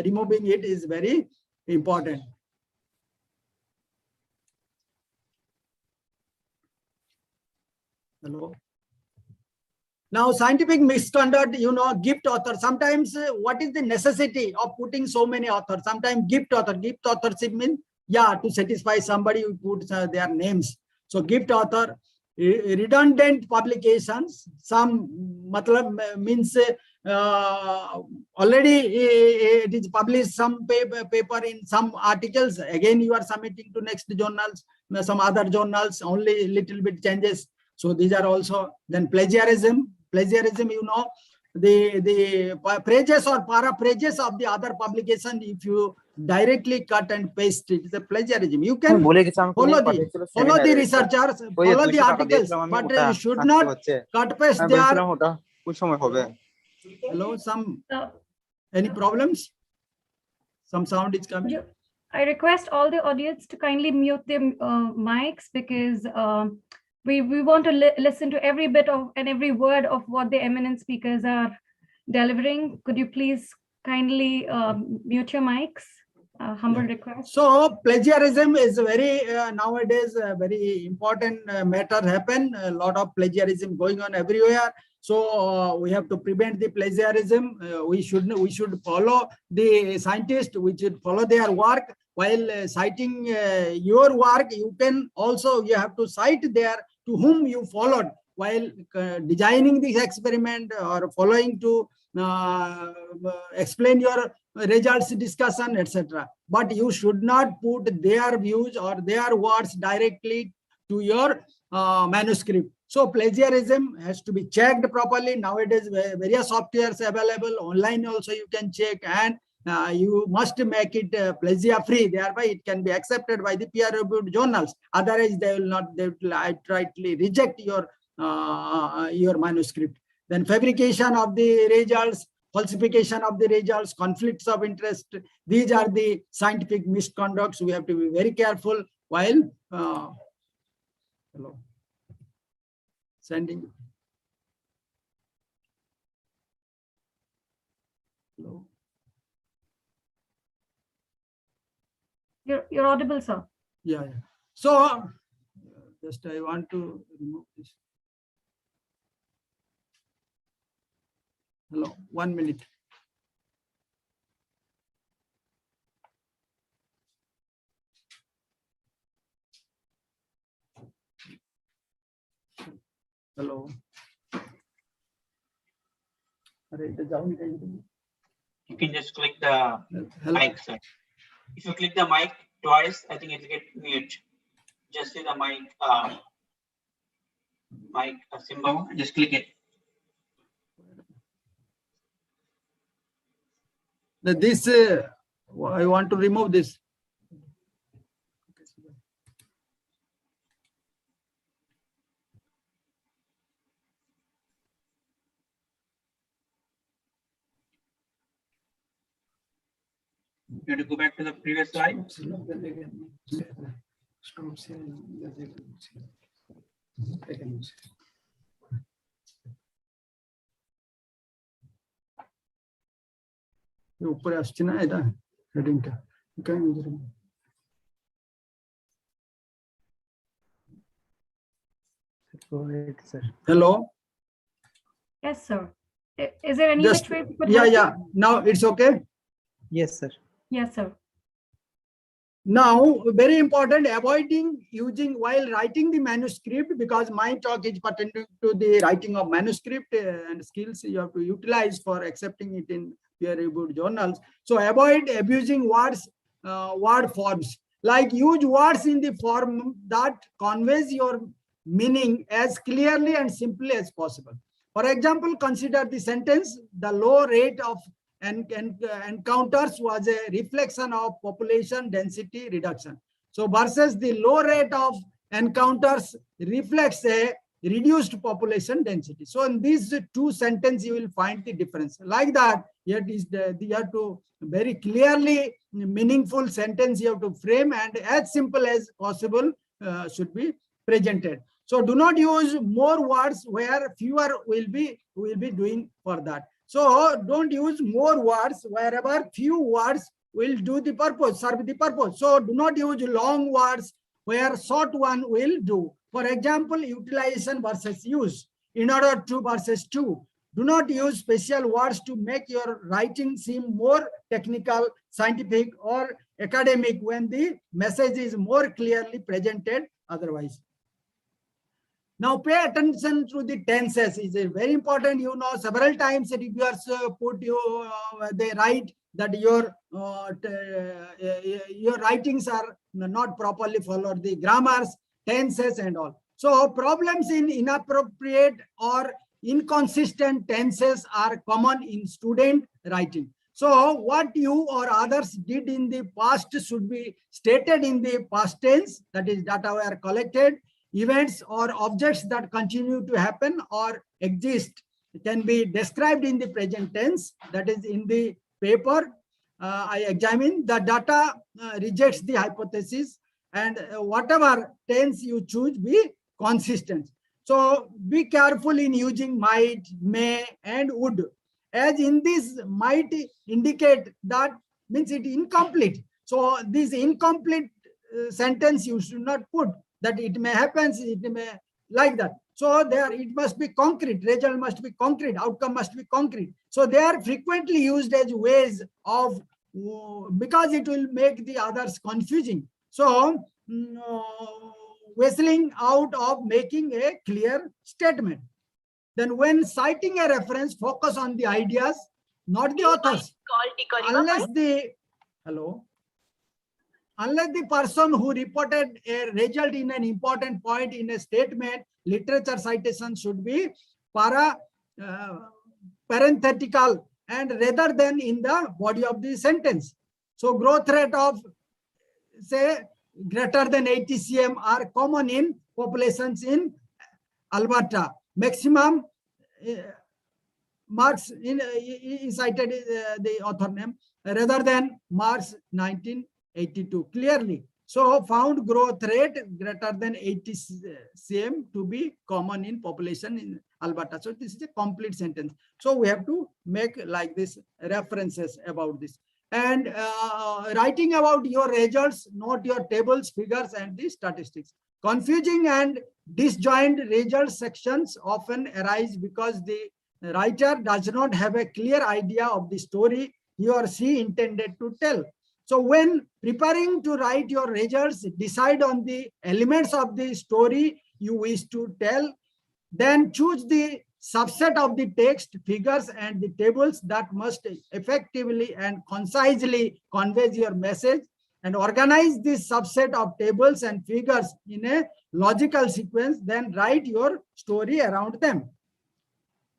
removing it is very important. Hello. Now, scientific misconduct, gift author. Sometimes what is the necessity of putting so many authors? Sometimes gift authorship means, to satisfy somebody, you put their names. So gift author, redundant publications, some means already it is published some paper in some articles. Again, you are submitting to next journals, some other journals, only little bit changes. So these are also. Then plagiarism, the pages or paraphrases of the other publication, if you directly cut and paste it, is a plagiarism. You can follow the researchers, follow the articles, but you should not cut paste their. Hello, any problems? Some sound is coming. I request all the audience to kindly mute their mics, because we want to listen to every bit of and every word of what the eminent speakers are delivering. Could you please kindly mute your mics? Humble request. So plagiarism is very nowadays a very important matter happen. A lot of plagiarism going on everywhere. So we have to prevent the plagiarism. We should follow the scientists. We should follow their work. While citing your work, you have to cite there to whom you followed while designing this experiment or following to explain your results, discussion, etc. But you should not put their views or their words directly to your manuscript. So plagiarism has to be checked properly. Nowadays, various softwares available online also you can check, and you must make it plagiar-free. Thereby, it can be accepted by the peer-reviewed journals. Otherwise, they will outrightly reject your manuscript. Then fabrication of the results, falsification of the results, conflicts of interest. These are the scientific misconducts. We have to be very careful while sending. Hello. You're audible, sir. Yeah. So just I want to remove this. Hello, 1 minute. Hello. You can just click the mic, sir. If you click the mic twice, I think it'll get mute. Just see the mic symbol and just click it. This I want to remove this. You have to go back to the previous slide. ऊपर আসছে না এটা হেডিংটা Hello. Yes, sir. Is there any which way? Yeah. Now it's okay. Yes, sir. Yes, sir. Now, very important, avoiding using while writing the manuscript, because my talk is pertaining to the writing of manuscript and skills you have to utilize for accepting it in peer-reviewed journals. So avoid abusing words, word forms. Like use words in the form that conveys your meaning as clearly and simply as possible. For example, consider the sentence, the low rate of encounters was a reflection of population density reduction. So versus the low rate of encounters reflects a reduced population density. So in these two sentences, you will find the difference. Like that, yet is you have to very clearly meaningful sentence you have to frame, and as simple as possible should be presented. So do not use more words where fewer will be doing for that. So don't use more words wherever few words will do the purpose, serve the purpose. So do not use long words where short one will do. For example, utilization versus use. In order to versus to. Do not use special words to make your writing seem more technical, scientific, or academic when the message is more clearly presented otherwise. Now pay attention to the tenses. Is very important. You know, several times reviewers they write that your writings are not properly followed the grammars, tenses, and all. So problems in inappropriate or inconsistent tenses are common in student writing. So what you or others did in the past should be stated in the past tense, that is data were collected. Events or objects that continue to happen or exist can be described in the present tense, that is in the paper. I examine the data, rejects the hypothesis, and whatever tense you choose be consistent. So be careful in using might, may, and would. As in this might indicate that means it incomplete. So this incomplete sentence you should not put. That it may happen, it may like that. So there it must be concrete, result must be concrete, outcome must be concrete. So they are frequently used as ways of, because it will make the others confusing. So whistling out of making a clear statement. Then when citing a reference, focus on the ideas, not the authors. Unless the, hello? Unless the person who reported a result in an important point in a statement, literature citation should be parenthetical and rather than in the body of the sentence. So growth rate of, say, greater than 80 cm are common in populations in Alberta. Maximum marks in cited the author name rather than March 1982 clearly. So found growth rate greater than 80 cm to be common in population in Alberta. So this is a complete sentence. So we have to make like this references about this. And writing about your results, not your tables, figures, and the statistics. Confusing and disjoint result sections often arise because the writer does not have a clear idea of the story he or she intended to tell. So when preparing to write your results, decide on the elements of the story you wish to tell, then choose the subset of the text, figures, and the tables that must effectively and concisely convey your message, and organize this subset of tables and figures in a logical sequence, then write your story around them.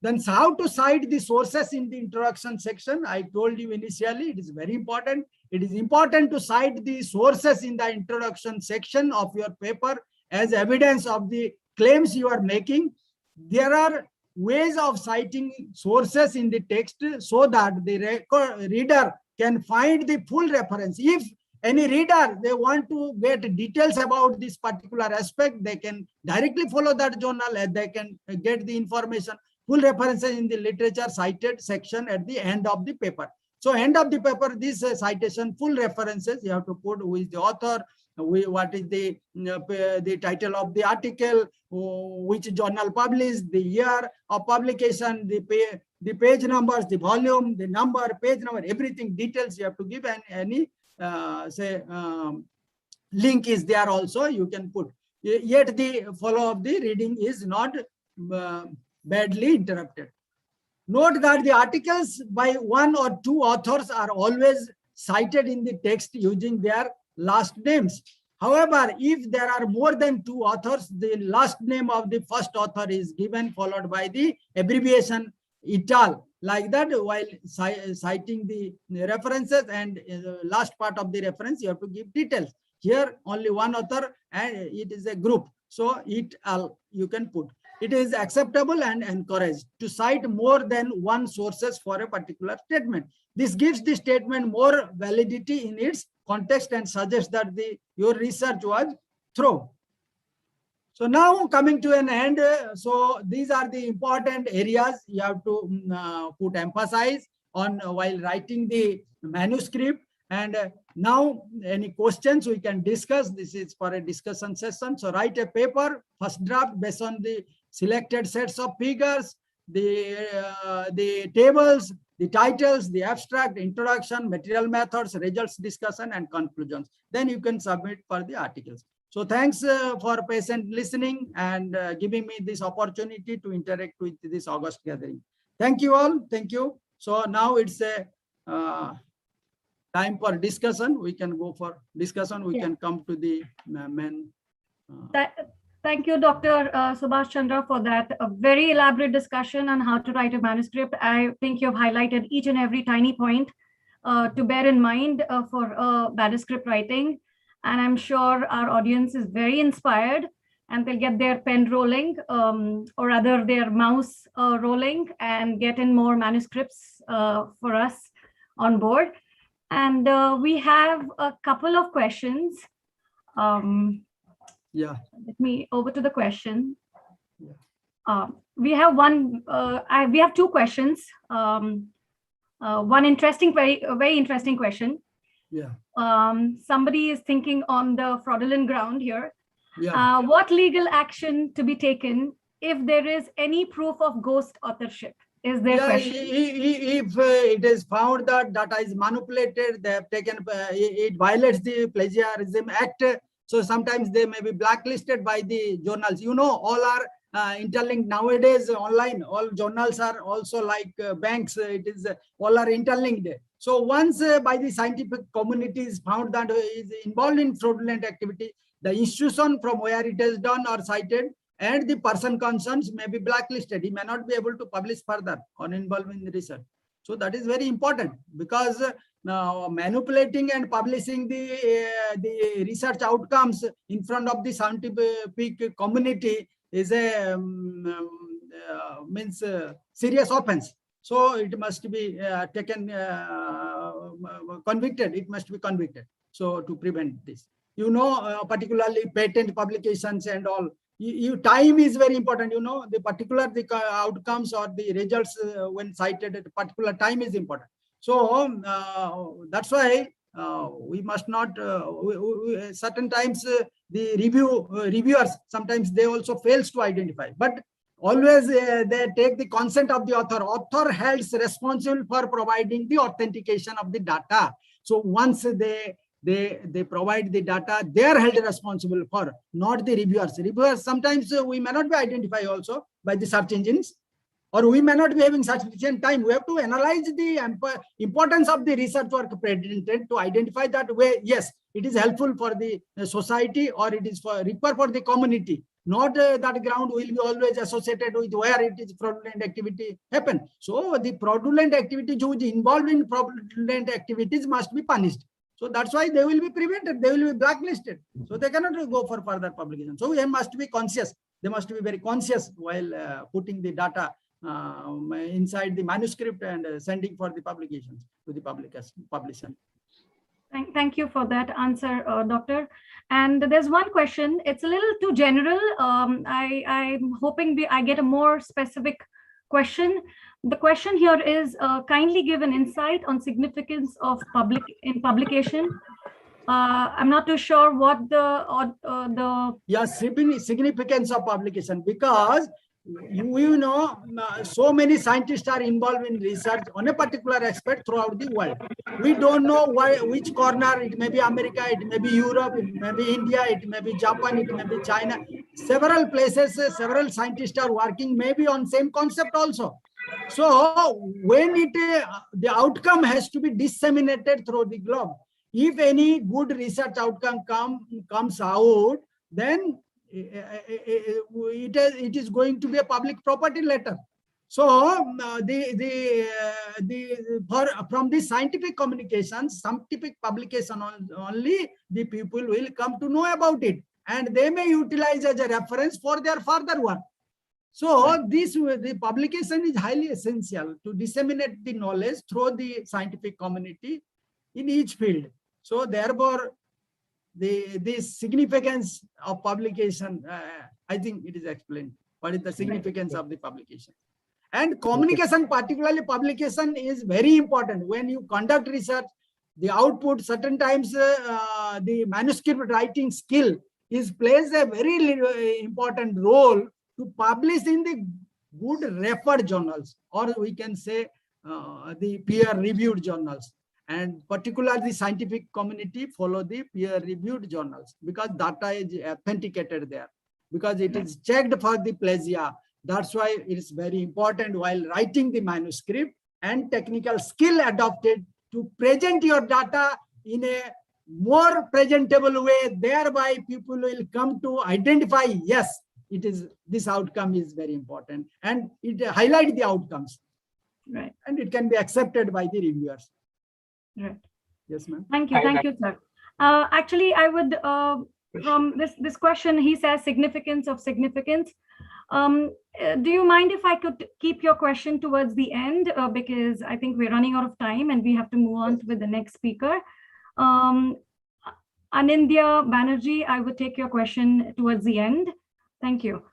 Then how to cite the sources in the introduction section. I told you initially, it is very important. It is important to cite the sources in the introduction section of your paper as evidence of the claims you are making. There are ways of citing sources in the text so that the reader can find the full reference. If any reader, they want to get details about this particular aspect, they can directly follow that journal and they can get the information, full references in the literature cited section at the end of the paper. So end of the paper, this citation, full references, you have to put who is the author, what is the title of the article, which journal published, the year of publication, the page numbers, the volume, the number, page number, everything, details you have to give, and any link is there also you can put. Yet the follow of the reading is not badly interrupted. Note that the articles by one or two authors are always cited in the text using their last names. However, if there are more than two authors, the last name of the first author is given followed by the abbreviation et al. Like that, while citing the references and last part of the reference, you have to give details. Here, only one author and it is a group. So et al. You can put. It is acceptable and encouraged to cite more than one sources for a particular statement. This gives the statement more validity in its context and suggests that your research was thorough. So now coming to an end, so these are the important areas you have to put emphasis on while writing the manuscript. And now any questions we can discuss. This is for a discussion session. So write a paper, first draft based on the selected sets of figures, the tables, the titles, the abstract, introduction, material methods, results discussion, and conclusions. Then you can submit for the articles. So thanks for patient listening and giving me this opportunity to interact with this August gathering. Thank you all. Thank you. So now it's a time for discussion. We can go for discussion. We can come to the main. Thank you, Dr. Subhash Chandra, for that very elaborate discussion on how to write a manuscript. I think you've highlighted each and every tiny point to bear in mind for manuscript writing. And I'm sure our audience is very inspired and they'll get their pen rolling or rather their mouse rolling and get in more manuscripts for us on board. And we have a couple of questions. Let me over to the question. We have we have two questions. One interesting, very interesting question. Somebody is thinking on the fraudulent ground here. What legal action to be taken if there is any proof of ghost authorship? Is there question? If it is found that data is manipulated, they have taken, it violates the Plagiarism Act. So sometimes they may be blacklisted by the journals. You know, all are interlinked nowadays online. All journals are also like banks. It is all are interlinked. So once by the scientific community is found that is involved in fraudulent activity, the institution from where it is done or cited and the person concerned may be blacklisted. He may not be able to publish further on involving research. So that is very important because now manipulating and publishing the research outcomes in front of the scientific community is a serious offense. So it must be taken convicted. It must be convicted. So to prevent this, you know, particularly patent publications and all. Time is very important. You know, the outcomes or the results when cited at a particular time is important. So that's why we must not certain times the reviewers sometimes they also fails to identify, but always they take the consent of the author. Author holds responsible for providing the authentication of the data. So once they provide the data, they are held responsible for, not the reviewers. Reviewers sometimes we may not be identified also by the search engines, or we may not be having sufficient time. We have to analyze the importance of the research work presented to identify that way. Yes, it is helpful for the society or it is for repair for the community. Not that ground will be always associated with where it is fraudulent activity happen. So the fraudulent activity which involved in fraudulent activities must be punished. So that's why they will be prevented. They will be blacklisted. So they cannot go for further publication. So they must be conscious. They must be very conscious while putting the data inside the manuscript and sending for the publications to the publisher. Thank you for that answer, Doctor. And there's one question. It's a little too general. I'm hoping I get a more specific question. The question here is, kindly give an insight on significance of publication. I'm not too sure what the significance of publication, because you know, so many scientists are involved in research on a particular aspect throughout the world. We don't know which corner. It may be America, it may be Europe, it may be India, it may be Japan, it may be China. Several places, several scientists are working maybe on same concept also. So when the outcome has to be disseminated through the globe. If any good research outcome comes out, then it is going to be a public property letter. So from the scientific communications, scientific publication only the people will come to know about it, and they may utilize as a reference for their further work. So the publication is highly essential to disseminate the knowledge through the scientific community in each field. So therefore, the significance of publication, I think it is explained. What is the significance of the publication? And communication, particularly publication, is very important. When you conduct research, the output, certain times the manuscript writing skill plays a very important role to publish in the good referred journals, or we can say the peer-reviewed journals. And particularly the scientific community follow the peer-reviewed journals because data is authenticated there, because it is checked for the plagiarism. That's why it is very important while writing the manuscript and technical skill adopted to present your data in a more presentable way. Thereby, people will come to identify, yes, it is, this outcome is very important, and it highlights the outcomes. Right. And it can be accepted by the reviewers. Right. Yes, ma'am. Thank you, sir. Actually, I would, from this question, he says significance of significance. Do you mind if I could keep your question towards the end, because I think we're running out of time and we have to move on with the next speaker. Anindya Banerjee, I would take your question towards the end. Thank you.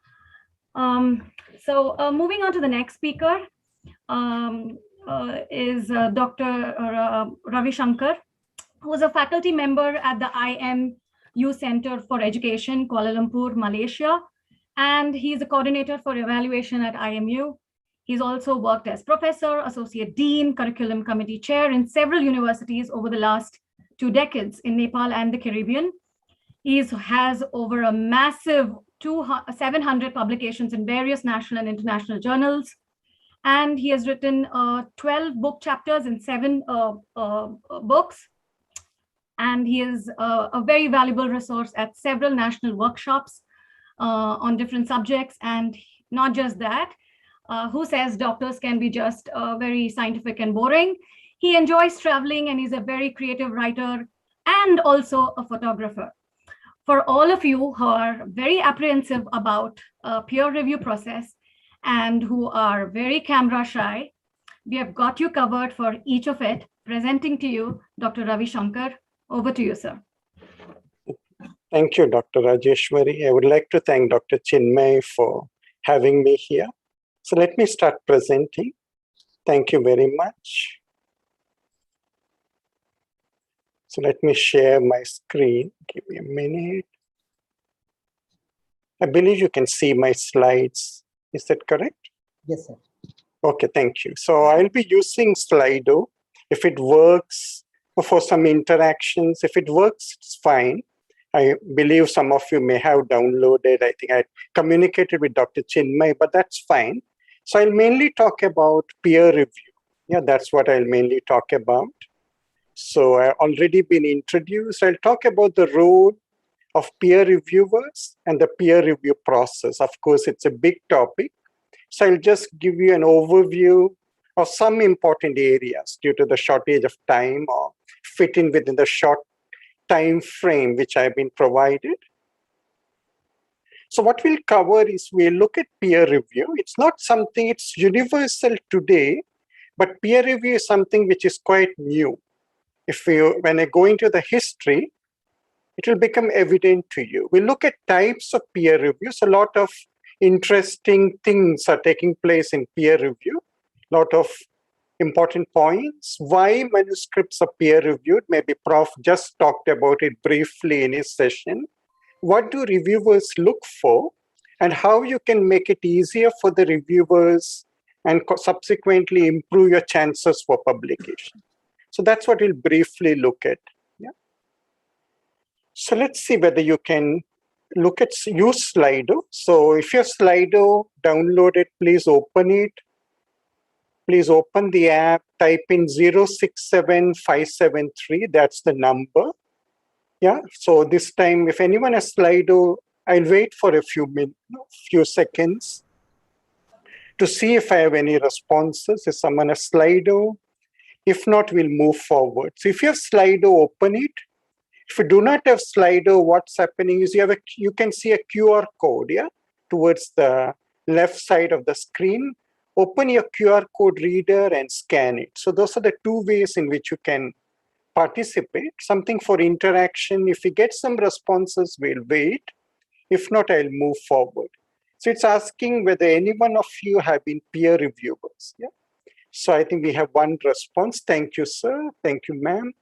Moving on to the next speaker is Dr. Ravi Shankar, who is a faculty member at the IMU Center for Education, Kuala Lumpur, Malaysia. And he's a coordinator for evaluation at IMU. He's also worked as professor, associate dean, curriculum committee chair in several universities over the last 2 decades in Nepal and the Caribbean. He has over a massive 700 publications in various national and international journals. And he has written 12 book chapters in 7 books. And he is a very valuable resource at several national workshops on different subjects. And not just that, who says doctors can be just very scientific and boring. He enjoys traveling and he's a very creative writer and also a photographer. For all of you who are very apprehensive about peer review process and who are very camera shy, we have got you covered for each of it. Presenting to you, Dr. Ravi Shankar. Over to you, sir. Thank you, Dr. Rajeshwari. I would like to thank Dr. Chinmay for having me here. So let me start presenting. Thank you very much. So let me share my screen. Give me a minute. I believe you can see my slides. Is that correct? Yes, sir. Okay, thank you. So I'll be using Slido. If it works, for some interactions, if it works, it's fine. I believe some of you may have downloaded. I think I communicated with Dr. Chinmay, but that's fine. So I'll mainly talk about peer review. Yeah, that's what I'll mainly talk about. So I've already been introduced. I'll talk about the role of peer reviewers and the peer review process. Of course, it's a big topic. So I'll just give you an overview of some important areas due to the shortage of time or fit in within the short time frame which I've been provided. So what we'll cover is we'll look at peer review. It's not something, it's universal today, but peer review is something which is quite new. When I go into the history, it will become evident to you. We look at types of peer reviews. A lot of interesting things are taking place in peer review. A lot of important points. Why manuscripts are peer reviewed? Maybe Prof just talked about it briefly in his session. What do reviewers look for? And how you can make it easier for the reviewers and subsequently improve your chances for publication. So that's what we'll briefly look at. Yeah. So let's see whether you can use Slido. So if your Slido downloaded, please open it. Please open the app, type in 067573, that's the number. Yeah, so this time, if anyone has Slido, I'll wait for a few seconds to see if I have any responses. If someone has Slido, if not, we'll move forward. So if you have Slido, open it. If you do not have Slido, what's happening is you can see a QR code, yeah, towards the left side of the screen. Open your QR code reader and scan it. So those are the 2 ways in which you can participate, something for interaction. If we get some responses, we'll wait. If not, I'll move forward. So it's asking whether any one of you have been peer reviewers. Yeah. So I think we have one response. Thank you, sir. Thank you, ma'am.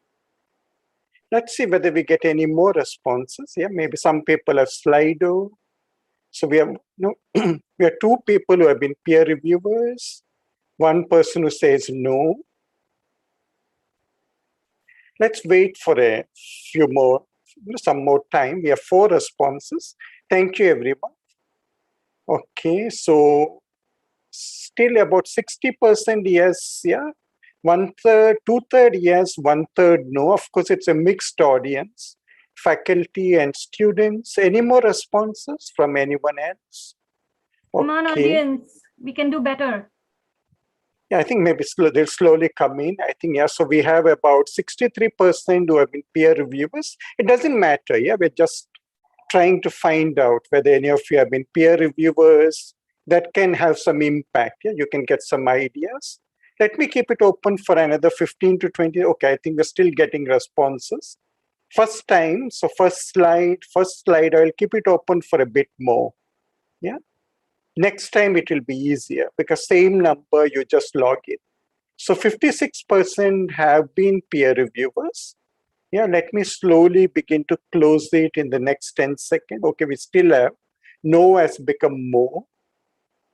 Let's see whether we get any more responses. Yeah, maybe some people have Slido. So we have we have two people who have been peer reviewers. One person who says no. Let's wait for a few more, some more time. We have 4 responses. Thank you, everyone. Okay, so still about 60% yes, yeah. 1/3, 2/3 yes, 1/3 no. Of course, it's a mixed audience, faculty and students. Any more responses from anyone else? Come on, audience, we can do better. Yeah, I think maybe they'll slowly come in. I think, yeah, so we have about 63% who have been peer reviewers. It doesn't matter, yeah, we're just trying to find out whether any of you have been peer reviewers. That can have some impact, yeah, you can get some ideas. Let me keep it open for another 15 to 20. Okay, I think we're still getting responses. First time, so first slide, I'll keep it open for a bit more, yeah. Next time it will be easier because same number, you just log in. So 56% have been peer reviewers. Yeah, let me slowly begin to close it in the next 10 seconds. Okay, we still have no has become more.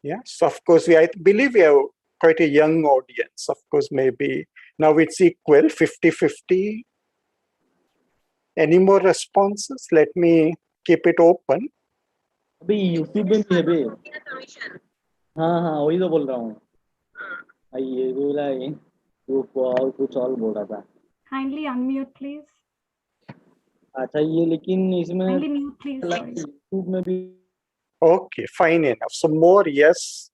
Yeah, so of course, I believe we have quite a young audience. Of course, maybe now it's equal, 50-50. Any more responses? Let me keep it open. अभी YouTube में भी है बे हाँ वही तो बोल रहा हूँ ये बोला है वो और कुछ और बोल रहा था Kindly unmute, please. अच्छा ये लेकिन इसमें Kindly mute, please. Sorry. YouTube में भी Okay, fine enough. So more yes.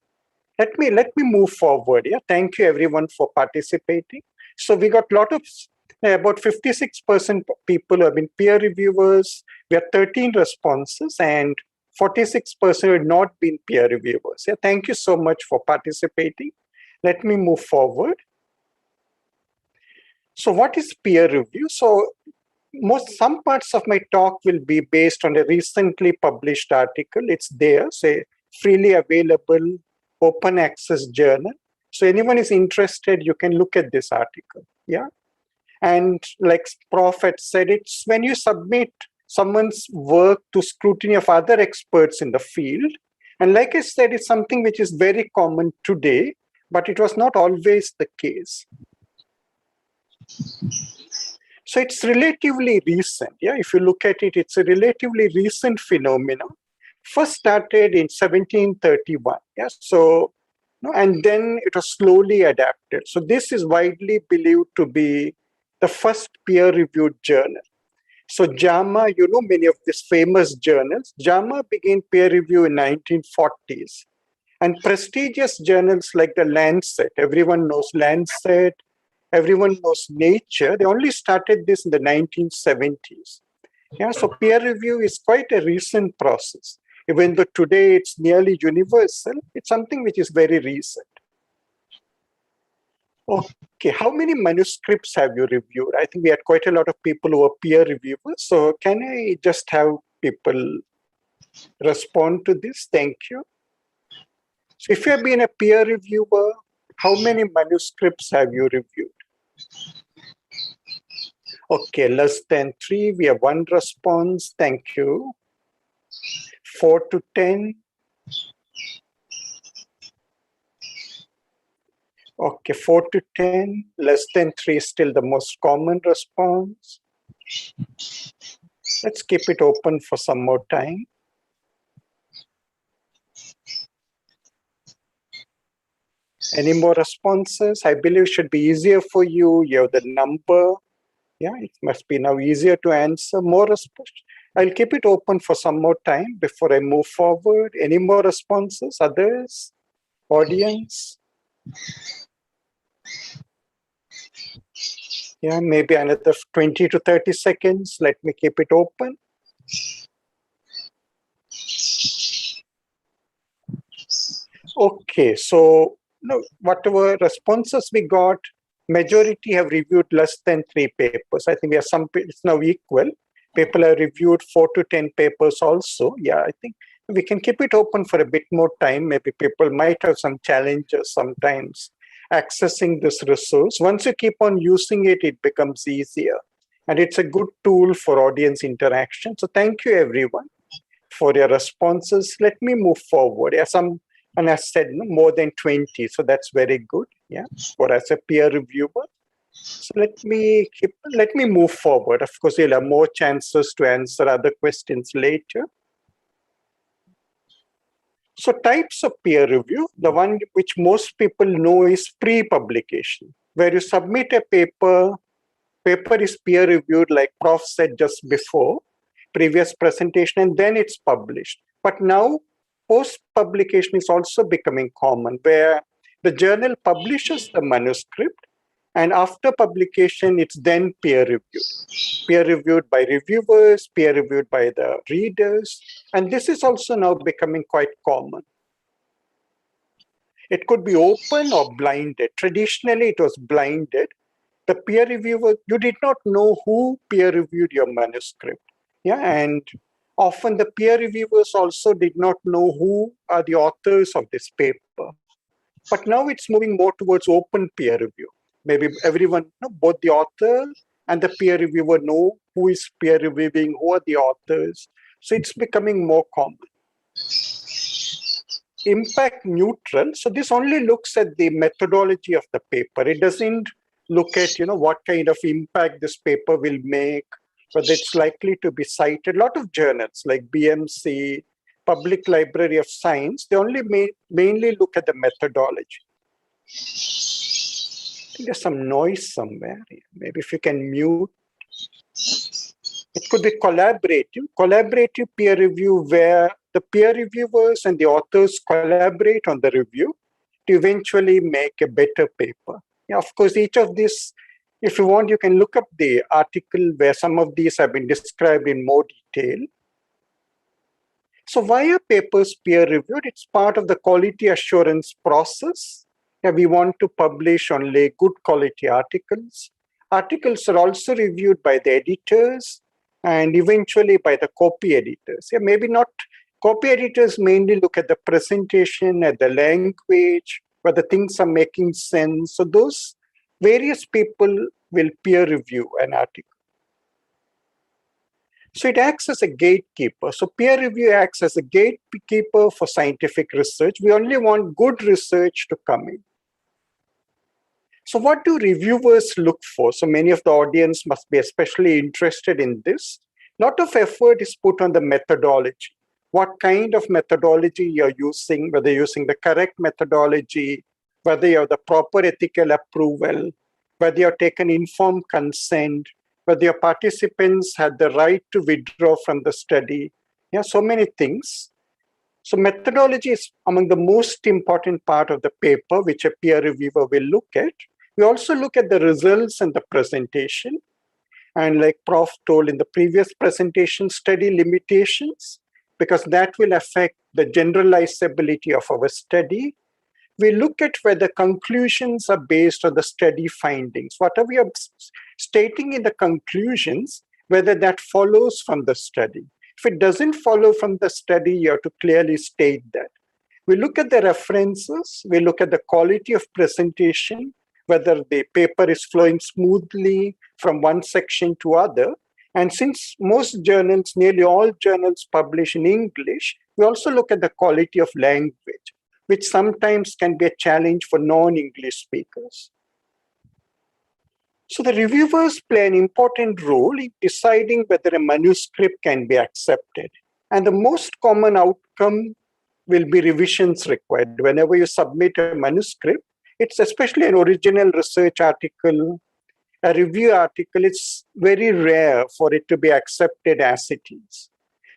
Let me move forward. Yeah, thank you everyone for participating. So we got about 56% people who have been peer reviewers. We have 13 responses and 46% have not been peer reviewers. Yeah, thank you so much for participating. Let me move forward. So what is peer review? So some parts of my talk will be based on a recently published article. It's there, say freely available open access journal. So anyone is interested, you can look at this article. Yeah. And like Prof had said, it's when you submit someone's work to scrutiny of other experts in the field. And like I said, it's something which is very common today, but it was not always the case. So it's relatively recent. Yeah, if you look at it, it's a relatively recent phenomenon. First started in 1731. Yeah, so and then it was slowly adapted. So this is widely believed to be the first peer-reviewed journal. So JAMA, many of these famous journals, JAMA began peer review in 1940s. And prestigious journals like the Lancet, everyone knows Lancet, everyone knows Nature, they only started this in the 1970s. Yeah, so peer review is quite a recent process. Even though today it's nearly universal, it's something which is very recent. Okay, how many manuscripts have you reviewed? I think we had quite a lot of people who are peer reviewers. So can I just have people respond to this? Thank you. So if you have been a peer reviewer, how many manuscripts have you reviewed? Okay, less than 3. We have 1 response. Thank you. 4 to 10. Okay, 4 to 10. Less than 3 is still the most common response. Let's keep it open for some more time. Any more responses? I believe it should be easier for you. You have the number. Yeah, it must be now easier to answer. More responses. I'll keep it open for some more time before I move forward. Any more responses? Others? Audience? Yeah, maybe another 20 to 30 seconds. Let me keep it open. Okay, so whatever responses we got, Majority have reviewed less than 3 papers. I think we have some, it's now equal. People have reviewed 4 to 10 papers also. Yeah, I think we can keep it open for a bit more time. Maybe people might have some challenges sometimes accessing this resource. Once you keep on using it, it becomes easier. And it's a good tool for audience interaction. So thank you, everyone, for your responses. Let me move forward. Yeah, and I said more than 20, so that's very good. Yeah, for as a peer reviewer. So let me move forward. Of course, you'll have more chances to answer other questions later. So types of peer review, the one which most people know is pre-publication, where you submit a paper is peer reviewed, like Prof said just before, previous presentation, and then it's published. But now post-publication is also becoming common, where the journal publishes the manuscript, and after publication, it's then peer reviewed by reviewers, peer reviewed by the readers. And this is also now becoming quite common. It could be open or blinded. Traditionally, it was blinded. The peer reviewer, you did not know who peer reviewed your manuscript. Yeah, and often the peer reviewers also did not know who are the authors of this paper. But now it's moving more towards open peer review. Maybe everyone, both the author and the peer reviewer know who is peer reviewing, who are the authors. So it's becoming more common. Impact neutral. So this only looks at the methodology of the paper. It doesn't look at what kind of impact this paper will make, whether it's likely to be cited. A lot of journals like BMC, Public Library of Science, they only mainly look at the methodology. I think there's some noise somewhere. Maybe if you can mute. It could be collaborative. Collaborative peer review, where the peer reviewers and the authors collaborate on the review to eventually make a better paper. Yeah, of course, each of these, if you want, you can look up the article where some of these have been described in more detail. So why are papers peer reviewed? It's part of the quality assurance process. Yeah, we want to publish only good quality articles. Articles are also reviewed by the editors and eventually by the copy editors. Yeah, maybe not. Copy editors mainly look at the presentation, at the language, whether things are making sense. So those various people will peer review an article. So it acts as a gatekeeper. So peer review acts as a gatekeeper for scientific research. We only want good research to come in. So what do reviewers look for? So many of the audience must be especially interested in this. A lot of effort is put on the methodology. What kind of methodology you're using, whether you're using the correct methodology, whether you have the proper ethical approval, whether you've taken informed consent, whether your participants had the right to withdraw from the study. Yeah, so many things. So methodology is among the most important part of the paper, which a peer reviewer will look at. We also look at the results and the presentation. And like Prof told in the previous presentation, study limitations, because that will affect the generalizability of our study. We look at whether conclusions are based on the study findings. Whatever we are stating in the conclusions, whether that follows from the study. If it doesn't follow from the study, you have to clearly state that. We look at the references, we look at the quality of presentation, whether the paper is flowing smoothly from one section to other. And since most journals, nearly all journals publish in English, we also look at the quality of language, which sometimes can be a challenge for non-English speakers. So the reviewers play an important role in deciding whether a manuscript can be accepted. And the most common outcome will be revisions required. Whenever you submit a manuscript, it's especially an original research article, a review article, it's very rare for it to be accepted as it is.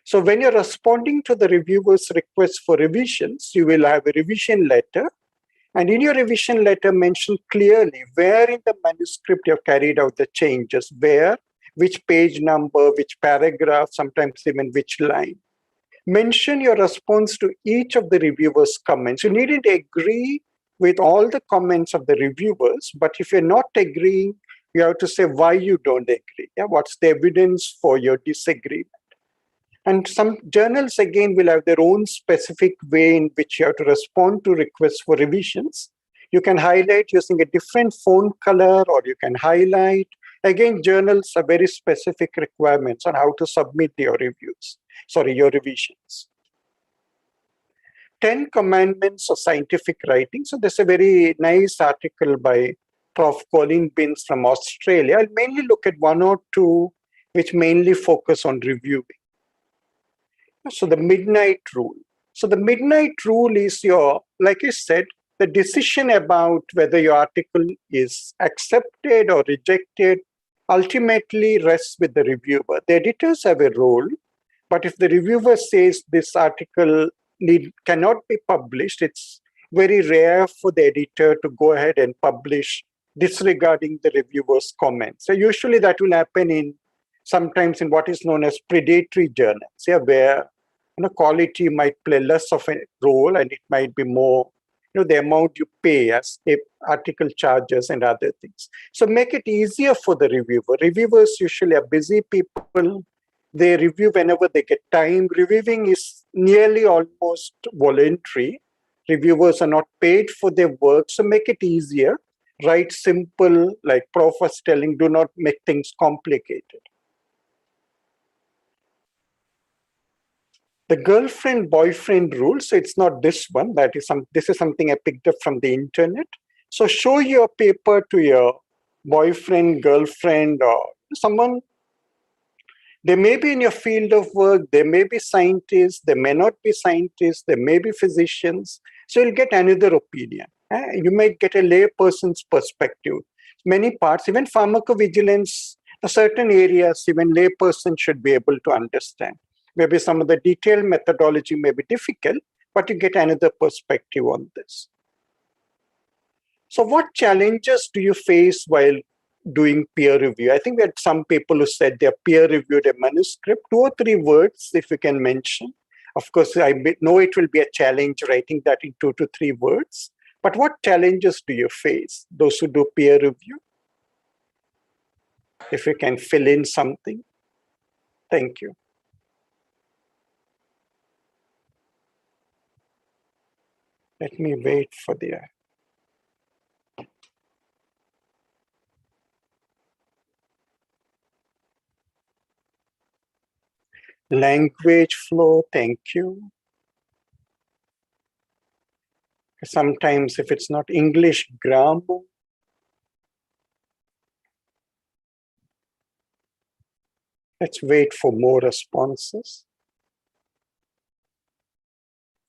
So when you're responding to the reviewer's request for revisions, you will have a revision letter. And in your revision letter, mention clearly where in the manuscript you've carried out the changes, where, which page number, which paragraph, sometimes even which line. Mention your response to each of the reviewer's comments. You needn't agree with all the comments of the reviewers, but if you're not agreeing, you have to say why you don't agree. Yeah, what's the evidence for your disagreement? And some journals, again, will have their own specific way in which you have to respond to requests for revisions. You can highlight using a different font color, or you can highlight. Again, journals have very specific requirements on how to submit your your revisions. 10 Commandments of Scientific Writing. So there's a very nice article by Prof. Colin Binns from Australia. I'll mainly look at one or two which mainly focus on reviewing. So the midnight rule. So the midnight rule is like I said, the decision about whether your article is accepted or rejected ultimately rests with the reviewer. The editors have a role, but if the reviewer says this article cannot be published, it's very rare for the editor to go ahead and publish disregarding the reviewer's comments. So usually that will happen sometimes in what is known as predatory journals, where quality might play less of a role, and it might be more the amount you pay as article charges and other things. So make it easier for the reviewer. Reviewers usually are busy people. They review whenever they get time. Reviewing is nearly almost voluntary. Reviewers are not paid for their work, so make it easier. Write simple, like Prof was telling, do not make things complicated. The girlfriend-boyfriend rule, so it's not this one. This is something I picked up from the internet. So show your paper to your boyfriend, girlfriend, or someone. They may be in your field of work, they may be scientists, they may not be scientists, they may be physicians. So you'll get another opinion. You might get a layperson's perspective. Many parts, even pharmacovigilance, certain areas, even layperson should be able to understand. Maybe some of the detailed methodology may be difficult, but you get another perspective on this. So what challenges do you face while doing peer review? I think we had some people who said they peer reviewed a manuscript. 2 or 3 words, if you can mention. Of course, I know it will be a challenge writing that in 2 to 3 words. But what challenges do you face, those who do peer review? If you can fill in something. Thank you. Let me wait for the... Language flow, thank you. Sometimes if it's not English grammar, let's wait for more responses.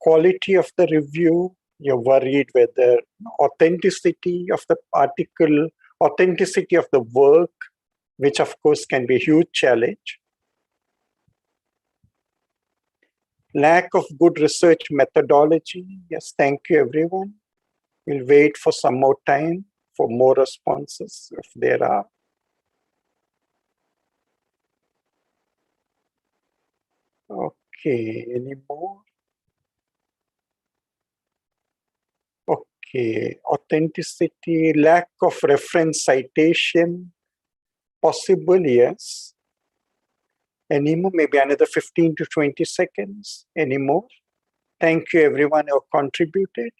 Quality of the review, you're worried whether authenticity of the article, authenticity of the work, which of course can be a huge challenge. Lack of good research methodology. Yes, thank you, everyone. We'll wait for some more time for more responses if there are. Okay, any more? Okay, authenticity, lack of reference citation, possible, yes. Any more? Maybe another 15 to 20 seconds. Any more? Thank you, everyone who contributed.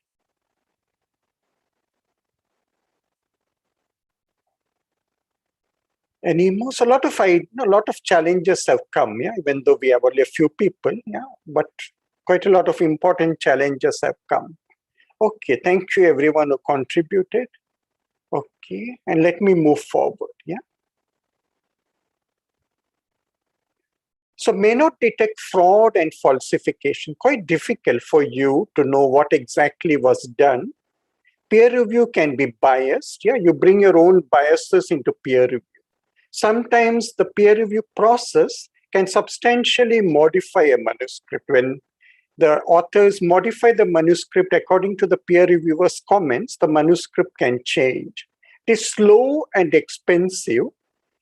Any more? So a lot of challenges have come, even though we have only a few people, but quite a lot of important challenges have come. Okay, thank you, everyone who contributed. Okay, and let me move forward, So may not detect fraud and falsification. Quite difficult for you to know what exactly was done. Peer review can be biased. You bring your own biases into peer review. Sometimes the peer review process can substantially modify a manuscript. When the authors modify the manuscript according to the peer reviewer's comments, the manuscript can change. It is slow and expensive.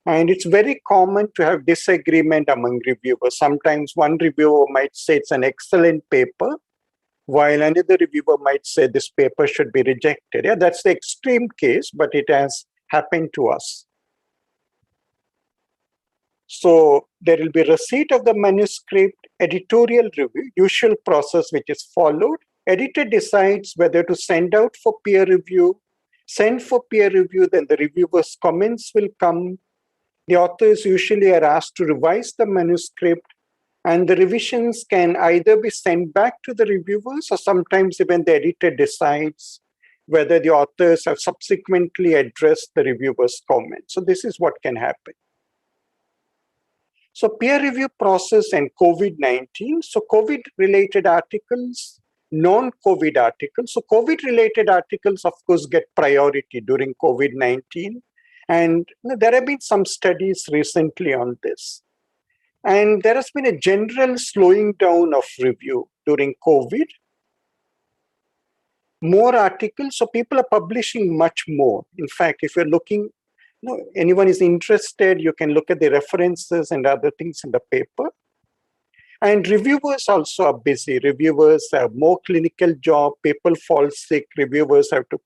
And it's very common to have disagreement among reviewers. Sometimes one reviewer might say it's an excellent paper, while another reviewer might say this paper should be rejected. Yeah, that's the extreme case, but it has happened to us. So there will be receipt of the manuscript, editorial review, usual process which is followed. Editor decides whether to send out for peer review, send for peer review, then the reviewer's comments will come. The authors usually are asked to revise the manuscript, and the revisions can either be sent back to the reviewers, or sometimes even the editor decides whether the authors have subsequently addressed the reviewer's comments. So this is what can happen. So peer review process and COVID-19. So COVID-related articles, non-COVID articles. So COVID-related articles, of course, get priority during COVID-19. And there have been some studies recently on this. And there has been a general slowing down of review during COVID. More articles, so people are publishing much more. In fact, if you're looking, anyone is interested, you can look at the references and other things in the paper. And reviewers also are busy. Reviewers have more clinical job, people fall sick, reviewers have to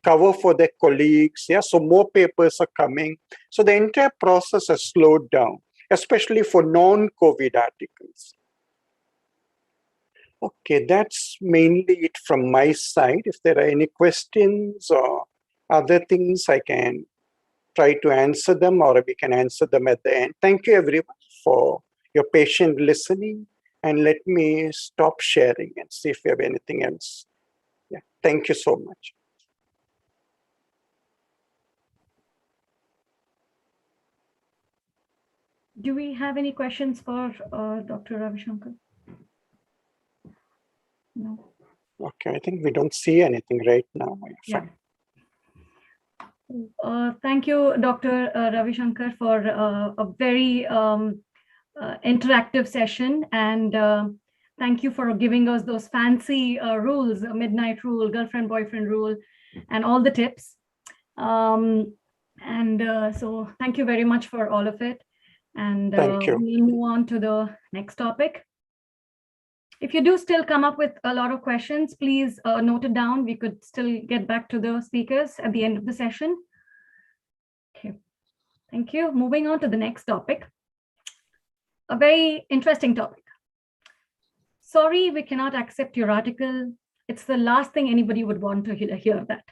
cover for their colleagues. Yeah, so more papers are coming. So the entire process has slowed down, especially for non-COVID articles. Okay, that's mainly it from my side. If there are any questions or other things, I can try to answer them, or we can answer them at the end. Thank you everyone for your patient listening, and let me stop sharing and see if we have anything else. Yeah, thank you so much. Do we have any questions for Dr. Ravi Shankar? No. Okay, I think we don't see anything right now. Yeah. Thank you, Dr. Ravi Shankar, for a very interactive session, and thank you for giving us those fancy rules, a midnight rule, girlfriend-boyfriend rule, and all the tips. So thank you very much for all of it. And we'll move on to the next topic. If you do still come up with a lot of questions, please note it down. We could still get back to the speakers at the end of the session. Okay, thank you. Moving on to the next topic. A very interesting topic. Sorry, we cannot accept your article. It's the last thing anybody would want to hear that.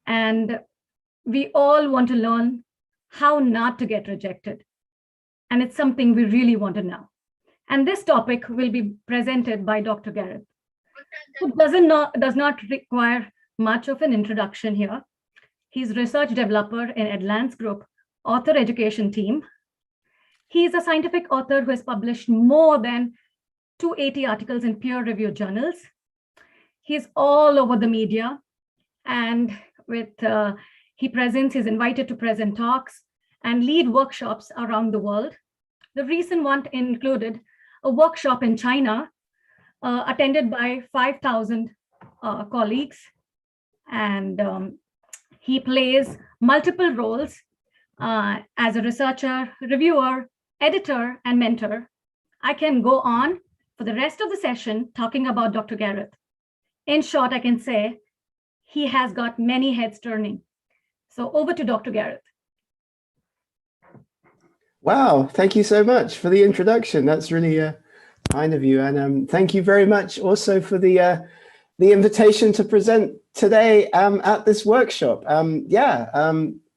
And we all want to learn how not to get rejected. And it's something we really want to know. And this topic will be presented by Dr. Garrett, who does not require much of an introduction here. He's research developer in Adlance Group author education team. He is a scientific author who has published more than 280 articles in peer-reviewed journals. He's all over the media, and he's invited to present talks and lead workshops around the world. The recent one included a workshop in China attended by 5,000 colleagues, and he plays multiple roles as a researcher, reviewer, editor, and mentor. I can go on for the rest of the session talking about Dr. Garrett. In short, I can say he has got many heads turning. So over to Dr. Garrett. Wow, thank you so much for the introduction. That's really kind of you. And thank you very much also for the invitation to present today at this workshop.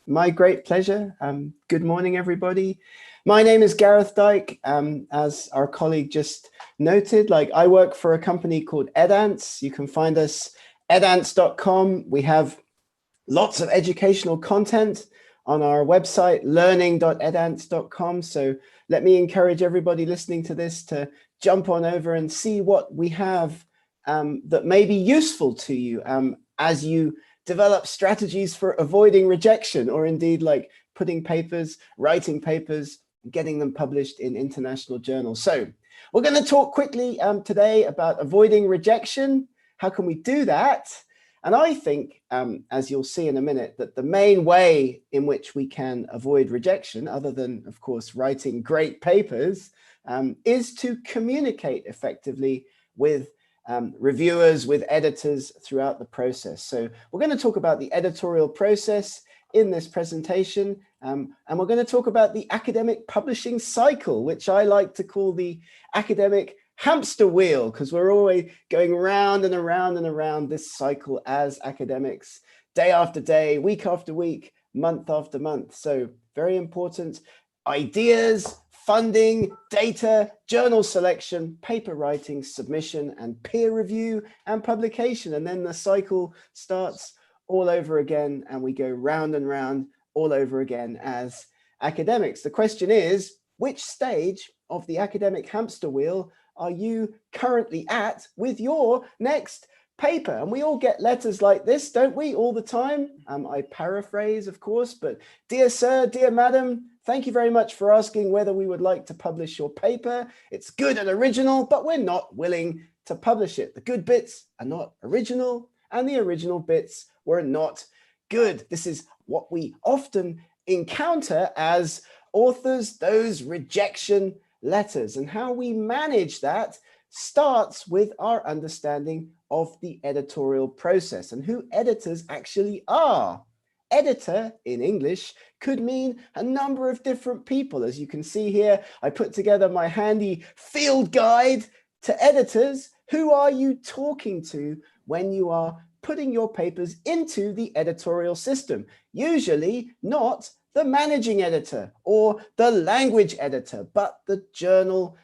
My great pleasure. Good morning, everybody. My name is Gareth Dyke. As our colleague just noted, I work for a company called Edance. You can find us edance.com. We have lots of educational content on our website, learning.edance.com. So let me encourage everybody listening to this to jump on over and see what we have that may be useful to you as you develop strategies for avoiding rejection, or indeed writing papers, getting them published in international journals. So we're going to talk quickly today about avoiding rejection. How can we do that? And I think, as you'll see in a minute, that the main way in which we can avoid rejection, other than, of course, writing great papers, is to communicate effectively with reviewers, with editors throughout the process. So we're going to talk about the editorial process in this presentation, and we're going to talk about the academic publishing cycle, which I like to call the academic hamster wheel, because we're always going round and around and around this cycle as academics, day after day, week after week, month after month. So very important: ideas, funding, data, journal selection, paper writing, submission, and peer review and publication. And then the cycle starts all over again, and we go round and round all over again as academics. The question is, which stage of the academic hamster wheel are you currently at with your next paper? And we all get letters like this, don't we, all the time? I paraphrase, of course, but dear sir, dear madam, thank you very much for asking whether we would like to publish your paper. It's good and original, but we're not willing to publish it. The good bits are not original, and the original bits were not good. This is what we often encounter as authors, those rejection letters. And how we manage that starts with our understanding of the editorial process and who editors actually are. Editor in English could mean a number of different people. As you can see here, I put together my handy field guide to editors. Who are you talking to when you are putting your papers into the editorial system? Usually not the managing editor or the language editor, but the journal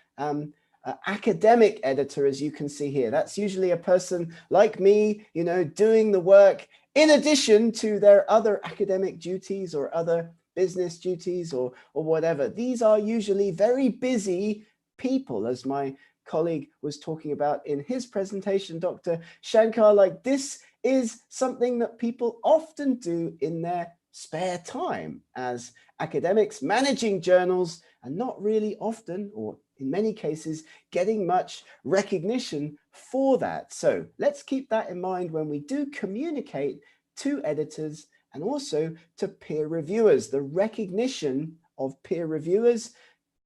academic editor, as you can see here. That's usually a person like me, you know, doing the work in addition to their other academic duties or other business duties or whatever. These are usually very busy people, as my colleague was talking about in his presentation, Dr. Shankar. Like, this is something that people often do in their spare time as academics, managing journals, and not really often, or in many cases, getting much recognition for that. So let's keep that in mind when we do communicate to editors and also to peer reviewers. The recognition of peer reviewers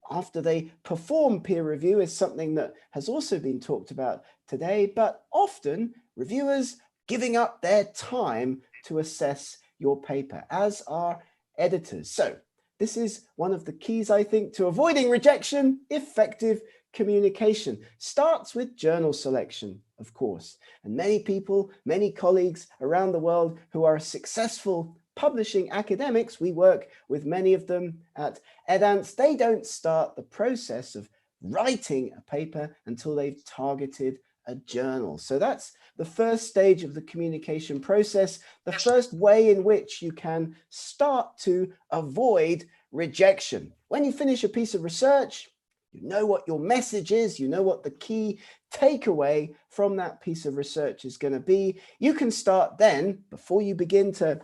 after they perform peer review is something that has also been talked about today, but often reviewers giving up their time to assess your paper, as are editors. So this is one of the keys, I think, to avoiding rejection. Effective communication starts with journal selection, of course. And many people, many colleagues around the world who are successful publishing academics, we work with many of them at Edance, they don't start the process of writing a paper until they've targeted a journal. So that's the first stage of the communication process, the first way in which you can start to avoid rejection. When you finish a piece of research, you know what your message is, you know what the key takeaway from that piece of research is going to be. You can start then, before you begin to,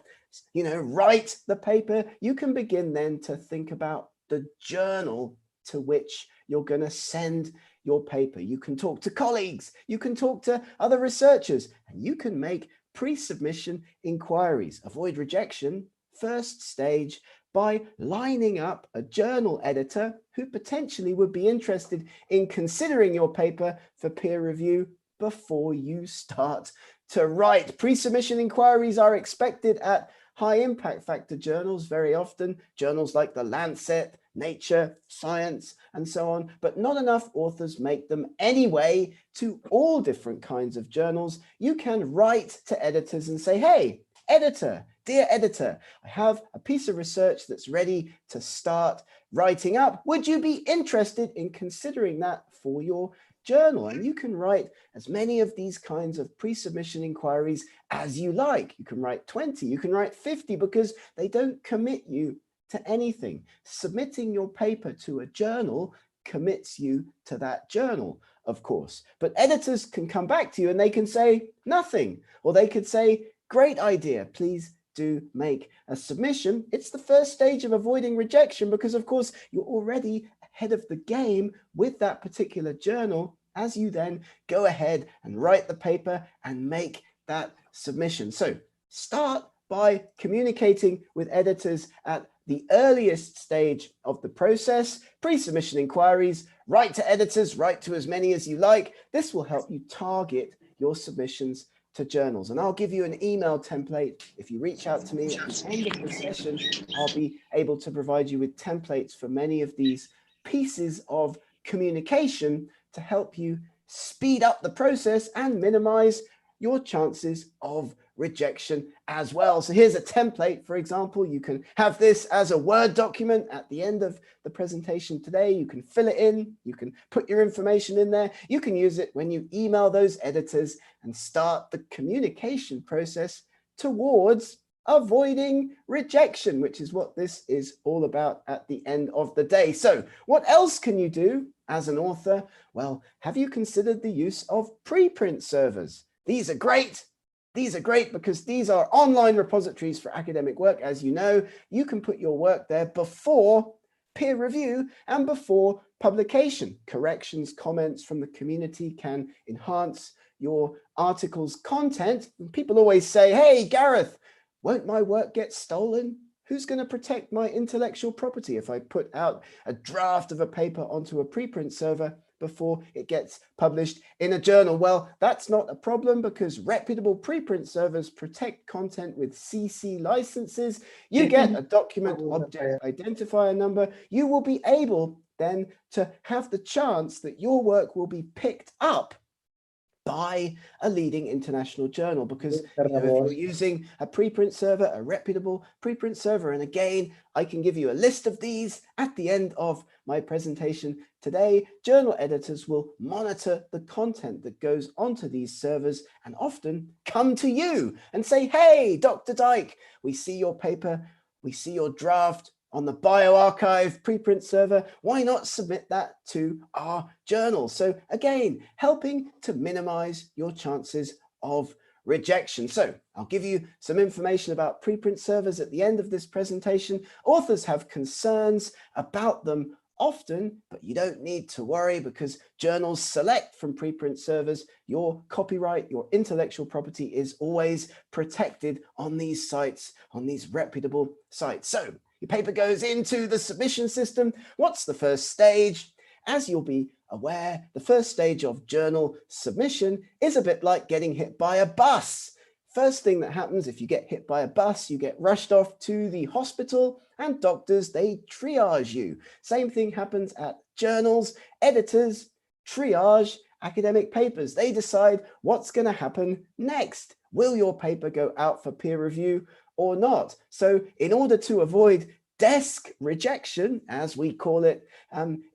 you know, write the paper, you can begin then to think about the journal to which you're going to send your paper. You can talk to colleagues, you can talk to other researchers, and you can make pre-submission inquiries. Avoid rejection, first stage, by lining up a journal editor who potentially would be interested in considering your paper for peer review before you start to write. Pre-submission inquiries are expected at high impact factor journals, very often journals like the Lancet, Nature, Science, and so on, but not enough authors make them anyway to all different kinds of journals. You can write to editors and say, hey, editor, dear editor, I have a piece of research that's ready to start writing up. Would you be interested in considering that for your journal? And you can write as many of these kinds of pre-submission inquiries as you like. You can write 20, you can write 50, because they don't commit you to anything. Submitting your paper to a journal commits you to that journal, of course. But editors can come back to you and they can say nothing, or they could say, great idea, please do make a submission. It's the first stage of avoiding rejection, because of course you're already ahead of the game with that particular journal as you then go ahead and write the paper and make that submission. So start by communicating with editors at the earliest stage of the process, pre-submission inquiries, write to editors, write to as many as you like. This will help you target your submissions to journals. And I'll give you an email template. If you reach out to me at the end of the session, I'll be able to provide you with templates for many of these pieces of communication to help you speed up the process and minimize your chances of rejection as well. So here's a template, for example. You can have this as a Word document at the end of the presentation today. You can fill it in, you can put your information in there. You can use it when you email those editors and start the communication process towards avoiding rejection, which is what this is all about at the end of the day. So what else can you do as an author? Well, have you considered the use of preprint servers? These are great. These are great because these are online repositories for academic work. As you know, you can put your work there before peer review and before publication. Corrections, comments from the community can enhance your article's content. And people always say, hey, Gareth, won't my work get stolen? Who's going to protect my intellectual property if I put out a draft of a paper onto a preprint server before it gets published in a journal? Well, that's not a problem because reputable preprint servers protect content with CC licenses. You get a document object identifier number. You will be able then to have the chance that your work will be picked up by a leading international journal, because if you're using a preprint server, a reputable preprint server, and again, I can give you a list of these at the end of my presentation today, journal editors will monitor the content that goes onto these servers and often come to you and say, hey, Dr. Dyke, we see your paper, we see your draft on the bioRxiv preprint server. Why not submit that to our journal? So again, helping to minimize your chances of rejection. So I'll give you some information about preprint servers at the end of this presentation. Authors have concerns about them often, but you don't need to worry because journals select from preprint servers. Your copyright, your intellectual property is always protected on these sites, on these reputable sites. So your paper goes into the submission system. What's the first stage? As you'll be aware, the first stage of journal submission is a bit like getting hit by a bus. First thing that happens if you get hit by a bus, you get rushed off to the hospital and doctors, they triage you. Same thing happens at journals. Editors triage academic papers. They decide what's going to happen next. Will your paper go out for peer review or not? So in order to avoid desk rejection, as we call it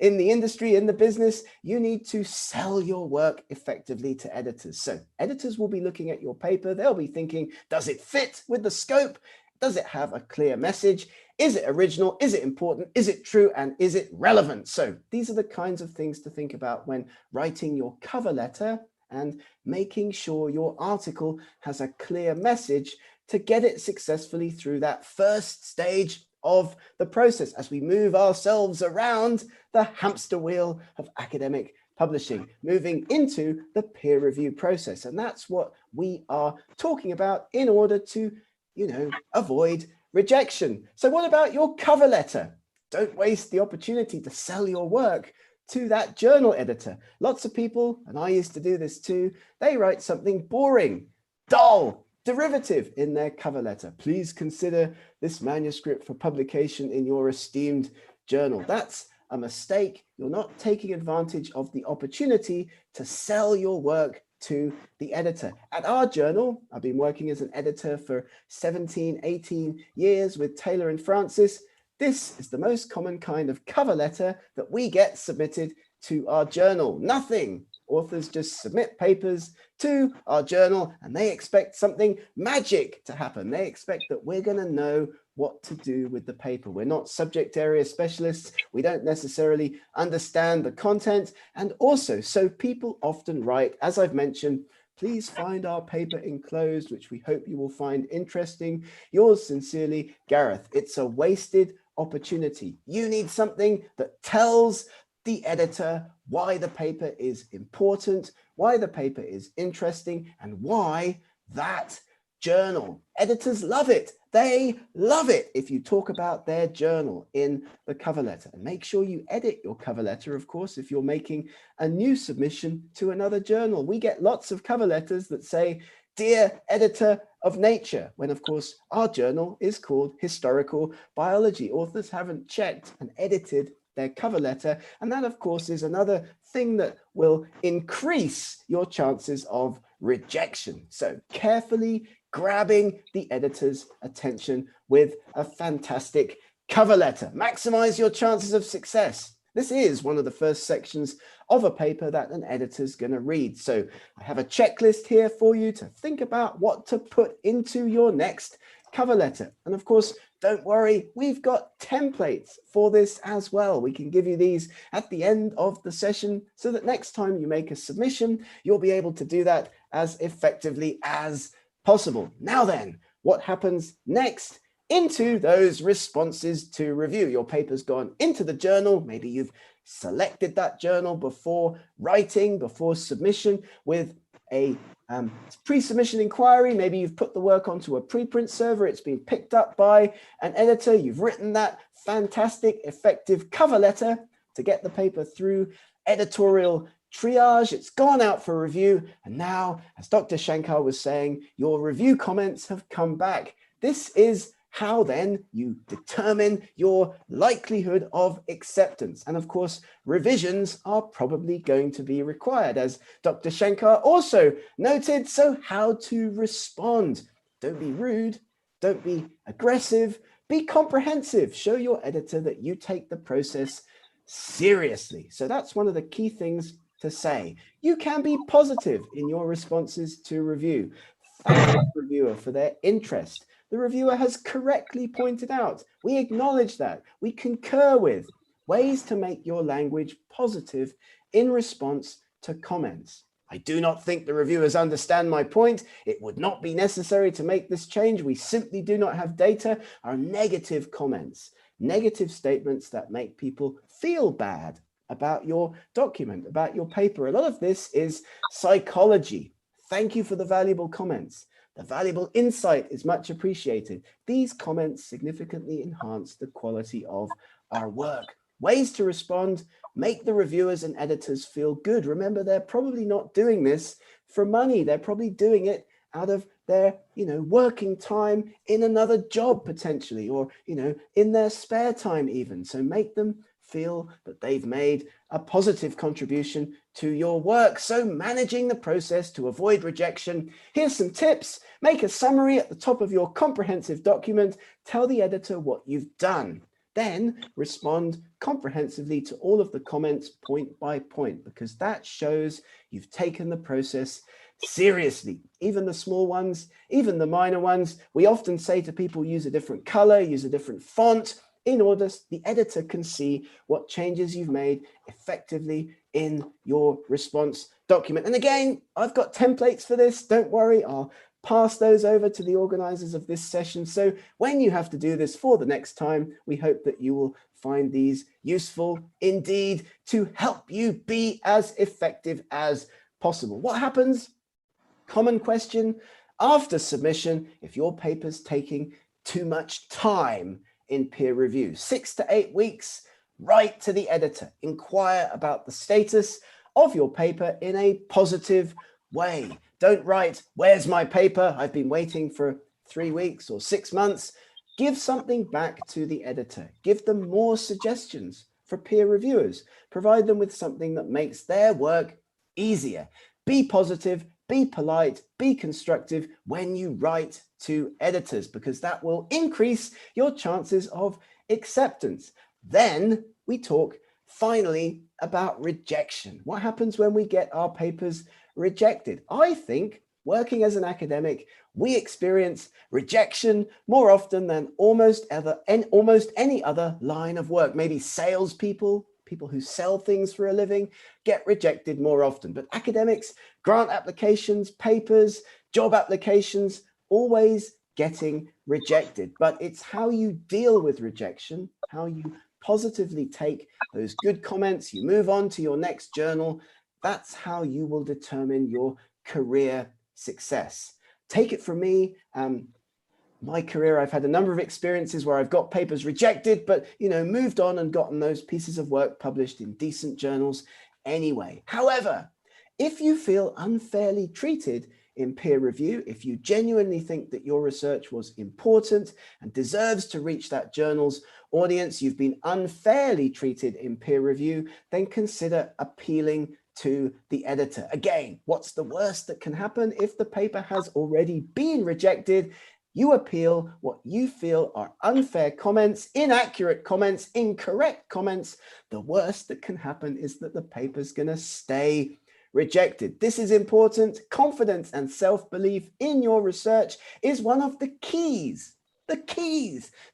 in the industry, in the business, you need to sell your work effectively to editors. So editors will be looking at your paper. They'll be thinking, does it fit with the scope? Does it have a clear message? Is it original? Is it important? Is it true? And is it relevant? So these are the kinds of things to think about when writing your cover letter and making sure your article has a clear message to get it successfully through that first stage of the process as we move ourselves around the hamster wheel of academic publishing, moving into the peer review process. And that's what we are talking about in order to, avoid rejection. So what about your cover letter? Don't waste the opportunity to sell your work to that journal editor. Lots of people, and I used to do this too, they write something boring, dull, derivative in their cover letter. Please consider this manuscript for publication in your esteemed journal. That's a mistake. You're not taking advantage of the opportunity to sell your work to the editor. At our journal, I've been working as an editor for 17, 18 years with Taylor and Francis. This is the most common kind of cover letter that we get submitted to our journal. Nothing. Authors just submit papers to our journal and they expect something magic to happen. They expect that we're going to know what to do with the paper. We're not subject area specialists. We don't necessarily understand the content. And also, so people often write, as I've mentioned, please find our paper enclosed, which we hope you will find interesting. Yours sincerely, Gareth. It's a wasted opportunity. You need something that tells the editor why the paper is important, why the paper is interesting, and why that journal. Editors love it. They love it if you talk about their journal in the cover letter. And make sure you edit your cover letter, of course, if you're making a new submission to another journal. We get lots of cover letters that say, "Dear editor of Nature," when of course our journal is called Historical Biology. Authors haven't checked and edited their cover letter. And that, of course, is another thing that will increase your chances of rejection. So carefully grabbing the editor's attention with a fantastic cover letter. Maximize your chances of success. This is one of the first sections of a paper that an editor's going to read. So I have a checklist here for you to think about what to put into your next cover letter. And of course, don't worry, we've got templates for this as well. We can give you these at the end of the session so that next time you make a submission, you'll be able to do that as effectively as possible. Now then, what happens next? Into those responses to review. Your paper's gone into the journal. Maybe you've selected that journal before writing, before submission with a pre-submission inquiry. Maybe you've put the work onto a preprint server. It's been picked up by an editor. You've written that fantastic, effective cover letter to get the paper through editorial triage. It's gone out for review. And now, as Dr. Shankar was saying, your review comments have come back. This is how then you determine your likelihood of acceptance. And of course, revisions are probably going to be required, as Dr. Shankar also noted. So how to respond? Don't be rude, don't be aggressive, be comprehensive. Show your editor that you take the process seriously. So that's one of the key things to say. You can be positive in your responses to review. Thank the reviewer for their interest. The reviewer has correctly pointed out. We acknowledge that. We concur with ways to make your language positive in response to comments. I do not think the reviewers understand my point. It would not be necessary to make this change. We simply do not have data. Are negative comments, negative statements that make people feel bad about your document, about your paper. A lot of this is psychology. Thank you for the valuable comments. The valuable insight is much appreciated. These comments significantly enhance the quality of our work. Ways to respond: make the reviewers and editors feel good. Remember, they're probably not doing this for money. They're probably doing it out of their, working time in another job potentially, or, in their spare time even. So make them feel that they've made a positive contribution to your work. So managing the process to avoid rejection. Here's some tips. Make a summary at the top of your comprehensive document. Tell the editor what you've done. Then respond comprehensively to all of the comments point by point, because that shows you've taken the process seriously. Even the small ones, even the minor ones. We often say to people, use a different color, use a different font, in order the editor can see what changes you've made effectively in your response document. And again, I've got templates for this. Don't worry, I'll pass those over to the organizers of this session. So when you have to do this for the next time, we hope that you will find these useful indeed to help you be as effective as possible. What happens? Common question after submission if your paper's taking too much time in peer review. 6 to 8 weeks, write to the editor. Inquire about the status of your paper in a positive way. Don't write, "Where's my paper? I've been waiting for 3 weeks or 6 months." Give something back to the editor. Give them more suggestions for peer reviewers. Provide them with something that makes their work easier. Be positive, be polite, be constructive when you write to editors, because that will increase your chances of acceptance. Then we talk finally about rejection. What happens when we get our papers rejected? I think working as an academic, we experience rejection more often than almost any other line of work. Maybe salespeople, people who sell things for a living, get rejected more often. But academics, grant applications, papers, job applications, always getting rejected. But it's how you deal with rejection, how you positively take those good comments, you move on to your next journal. That's how you will determine your career success. take it from me. My career, I've had a number of experiences where I've got papers rejected, but, you know, moved on and gotten those pieces of work published in decent journals anyway. However, if you feel unfairly treated in peer review, if you genuinely think that your research was important and deserves to reach that journal's audience, you've been unfairly treated in peer review, then consider appealing to the editor. Again, what's the worst that can happen if the paper has already been rejected? You appeal what you feel are unfair comments, inaccurate comments, incorrect comments. The worst that can happen is that the paper's going to stay rejected. This is important. Confidence and self-belief in your research is one of the keys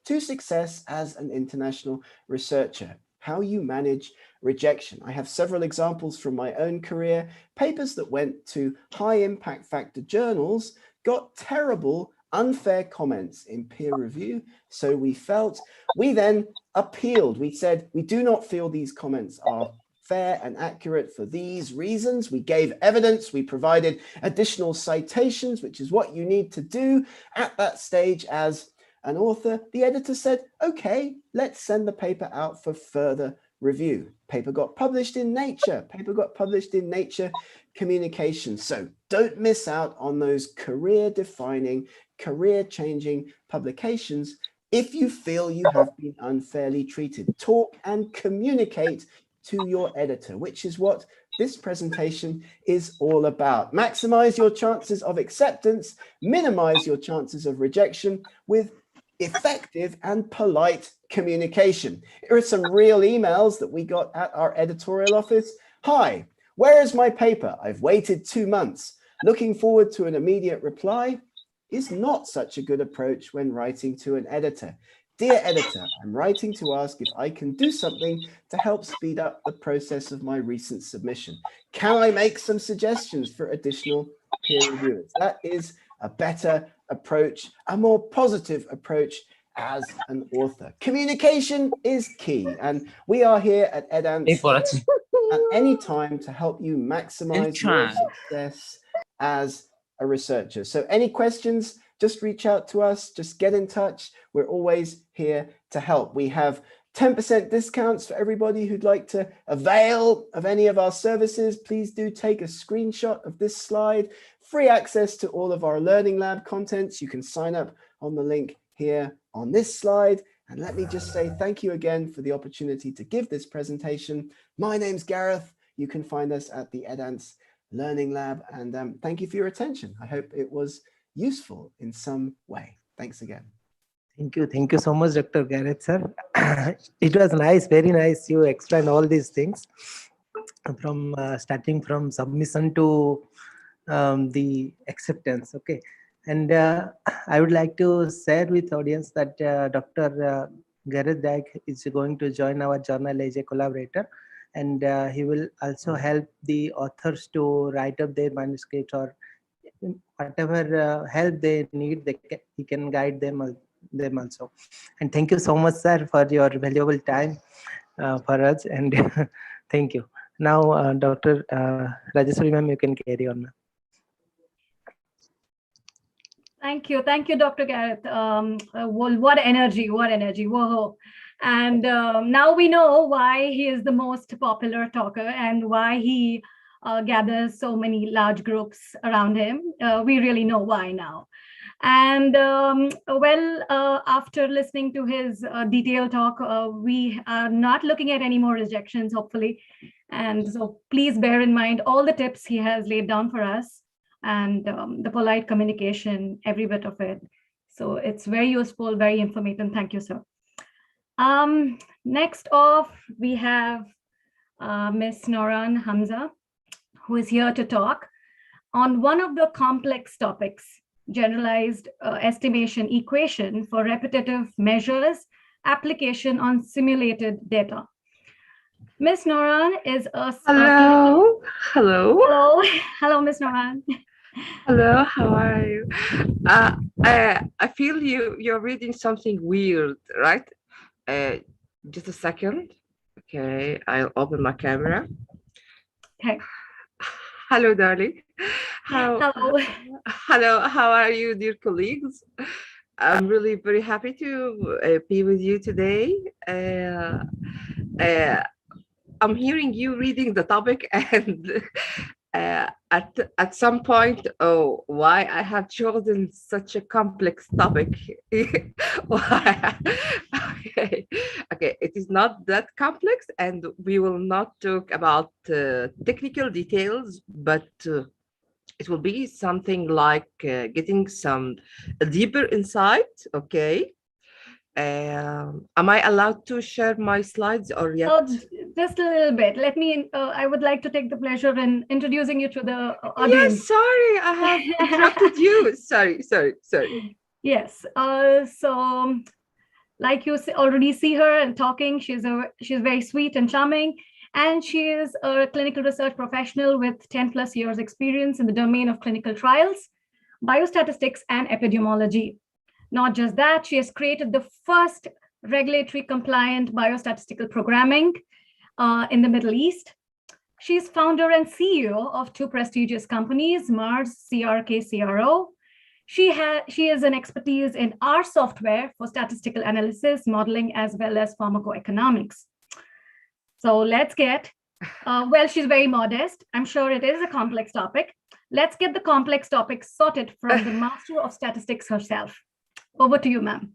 to success as an international researcher. How you manage rejection. I have several examples from my own career. Papers that went to high impact factor journals got terrible unfair comments in peer review. So we then appealed. We said, we do not feel these comments are fair and accurate for these reasons. We gave evidence, we provided additional citations, which is what you need to do at that stage as an author. The editor said, okay, let's send the paper out for further review. Paper got published in Nature. Paper got published in Nature Communications. So don't miss out on those career-defining, career-changing publications if you feel you have been unfairly treated. Talk and communicate to your editor, which is what this presentation is all about. Maximize your chances of acceptance, minimize your chances of rejection with effective and polite communication. Here are some real emails that we got at our editorial office. Hi, where is my paper? I've waited 2 months. Looking forward to an immediate reply is not such a good approach when writing to an editor. Dear editor, I'm writing to ask if I can do something to help speed up the process of my recent submission. Can I make some suggestions for additional peer reviewers? That is a better approach, a more positive approach as an author. Communication is key, and we are here at EdAnts at any time to help you maximize your success as a researcher. So any questions, just reach out to us, just get in touch. We're always here to help. We have 10% discounts for everybody who'd like to avail of any of our services. Please do take a screenshot of this slide. Free access to all of our Learning Lab contents. You can sign up on the link here on this slide. And let me just say thank you again for the opportunity to give this presentation. My name's Gareth. You can find us at the EdAnts Learning Lab. And thank you for your attention. I hope it was useful in some way. Thanks again. Thank you so much, Dr. Garrett, sir. It was nice, very nice. You explained all these things from starting from submission to the acceptance. Okay, and I would like to share with audience that Dr. Garrett Dyke is going to join our journal as a collaborator, and he will also help the authors to write up their manuscripts or whatever help they need. He can guide them also. And thank you so much, sir, for your valuable time for us. And thank you. Now, Dr. Rajeshwari ma'am, you can carry on. Thank you, Dr. Garrett. What energy! Whoa! And now we know why he is the most popular talker and why he gathers so many large groups around him. We really know why now. And after listening to his detailed talk, we are not looking at any more rejections, hopefully. And so please bear in mind all the tips he has laid down for us and the polite communication, every bit of it. So it's very useful, very informative. Thank you, sir. Next off, we have Ms. Noran Hamza, who is here to talk on one of the complex topics, generalized estimation equation for repetitive measures, application on simulated data. Ms. Noran is a... Hello, Ms. Noran. Hello, how are you? I feel you're reading something weird, right? Just a second. Okay, I'll open my camera. Okay. Hello, darling. Hello, how are you, dear colleagues? I'm really very happy to be with you today. I'm hearing you reading the topic, and at some point, oh, why I have chosen such a complex topic? Why? Okay, okay, it is not that complex, and we will not talk about technical details, but it will be something like getting some deeper insight. Okay. Am I allowed to share my slides or yet? Oh, just a little bit. Let me, I would like to take the pleasure in introducing you to the audience. Yes, sorry, I have interrupted you. Sorry. Yes. So like you already see her and talking, she's very sweet and charming. And she is a clinical research professional with 10 plus years experience in the domain of clinical trials, biostatistics, and epidemiology. Not just that, she has created the first regulatory compliant biostatistical programming in the Middle East. She's founder and CEO of two prestigious companies, Mars CRK CRO. She is an expertise in R software for statistical analysis, modeling, as well as pharmacoeconomics. So let's get, well, she's very modest. I'm sure it is a complex topic. Let's get the complex topic sorted from the master of statistics herself. Over to you, ma'am.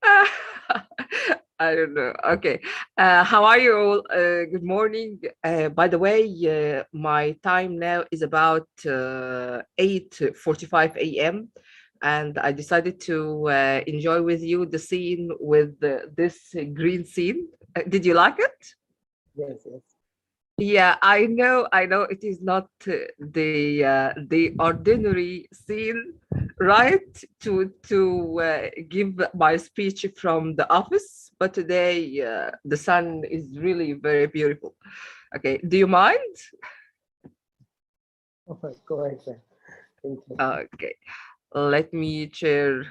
I don't know. Okay. How are you all? Good morning. By the way, my time now is about 8:45 a.m. And I decided to enjoy with you the scene with this green scene. Did you like it? Yes. Yeah, I know it is not the ordinary scene, right? To give my speech from the office, but today the sun is really very beautiful. Okay, do you mind? Go ahead, sir. Thank you. Okay, let me share.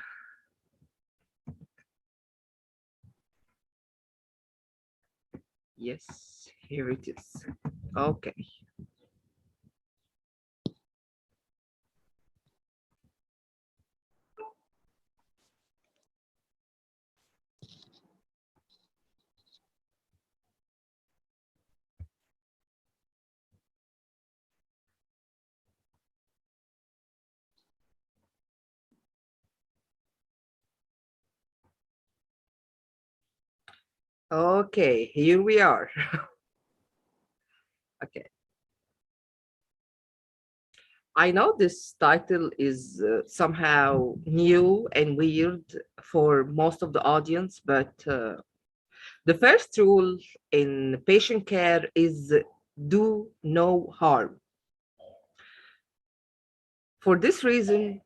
Yes, here it is. Okay. Okay, here we are. Okay. I know this title is somehow new and weird for most of the audience, but the first rule in patient care is do no harm. For this reason,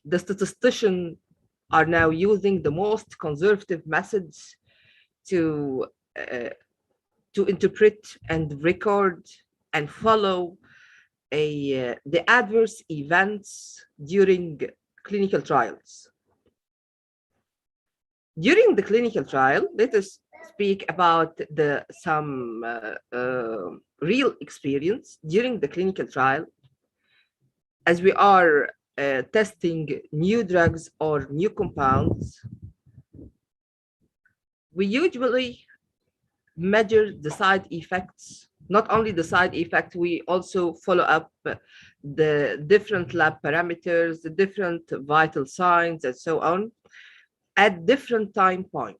the statisticians are now using the most conservative methods to interpret and record and follow the adverse events during clinical trials. During the clinical trial, let us speak about some real experience during the clinical trial. As we are testing new drugs or new compounds, we usually measure the side effects. Not only the side effect, we also follow up the different lab parameters, the different vital signs, and so on at different time points.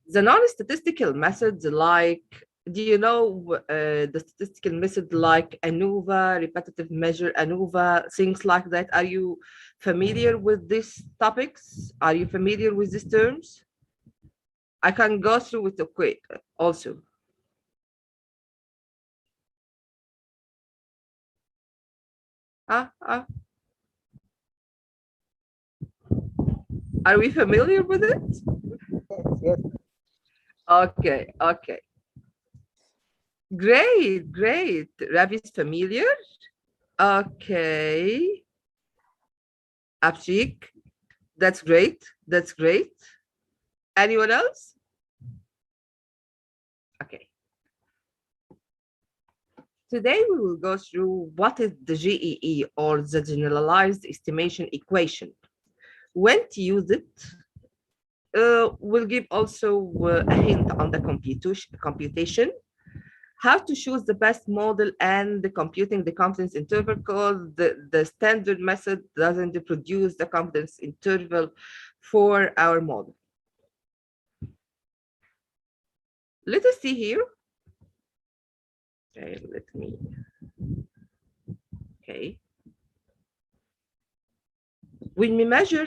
The non-statistical methods like, do you know the statistical method like ANOVA, repetitive measure ANOVA, things like that? Are you familiar with these topics? Are you familiar with these terms? I can go through it quick also. Are we familiar with it? Yes. Okay. Great. Ravi is familiar. Okay. Abshik, that's great. Anyone else? Okay. Today we will go through what is the GEE, or the Generalized Estimation Equation, when to use it. We'll give also a hint on the computation, how to choose the best model, and the computing the confidence interval, because the standard method doesn't produce the confidence interval for our model. Let us see here. Okay, okay. When we measure,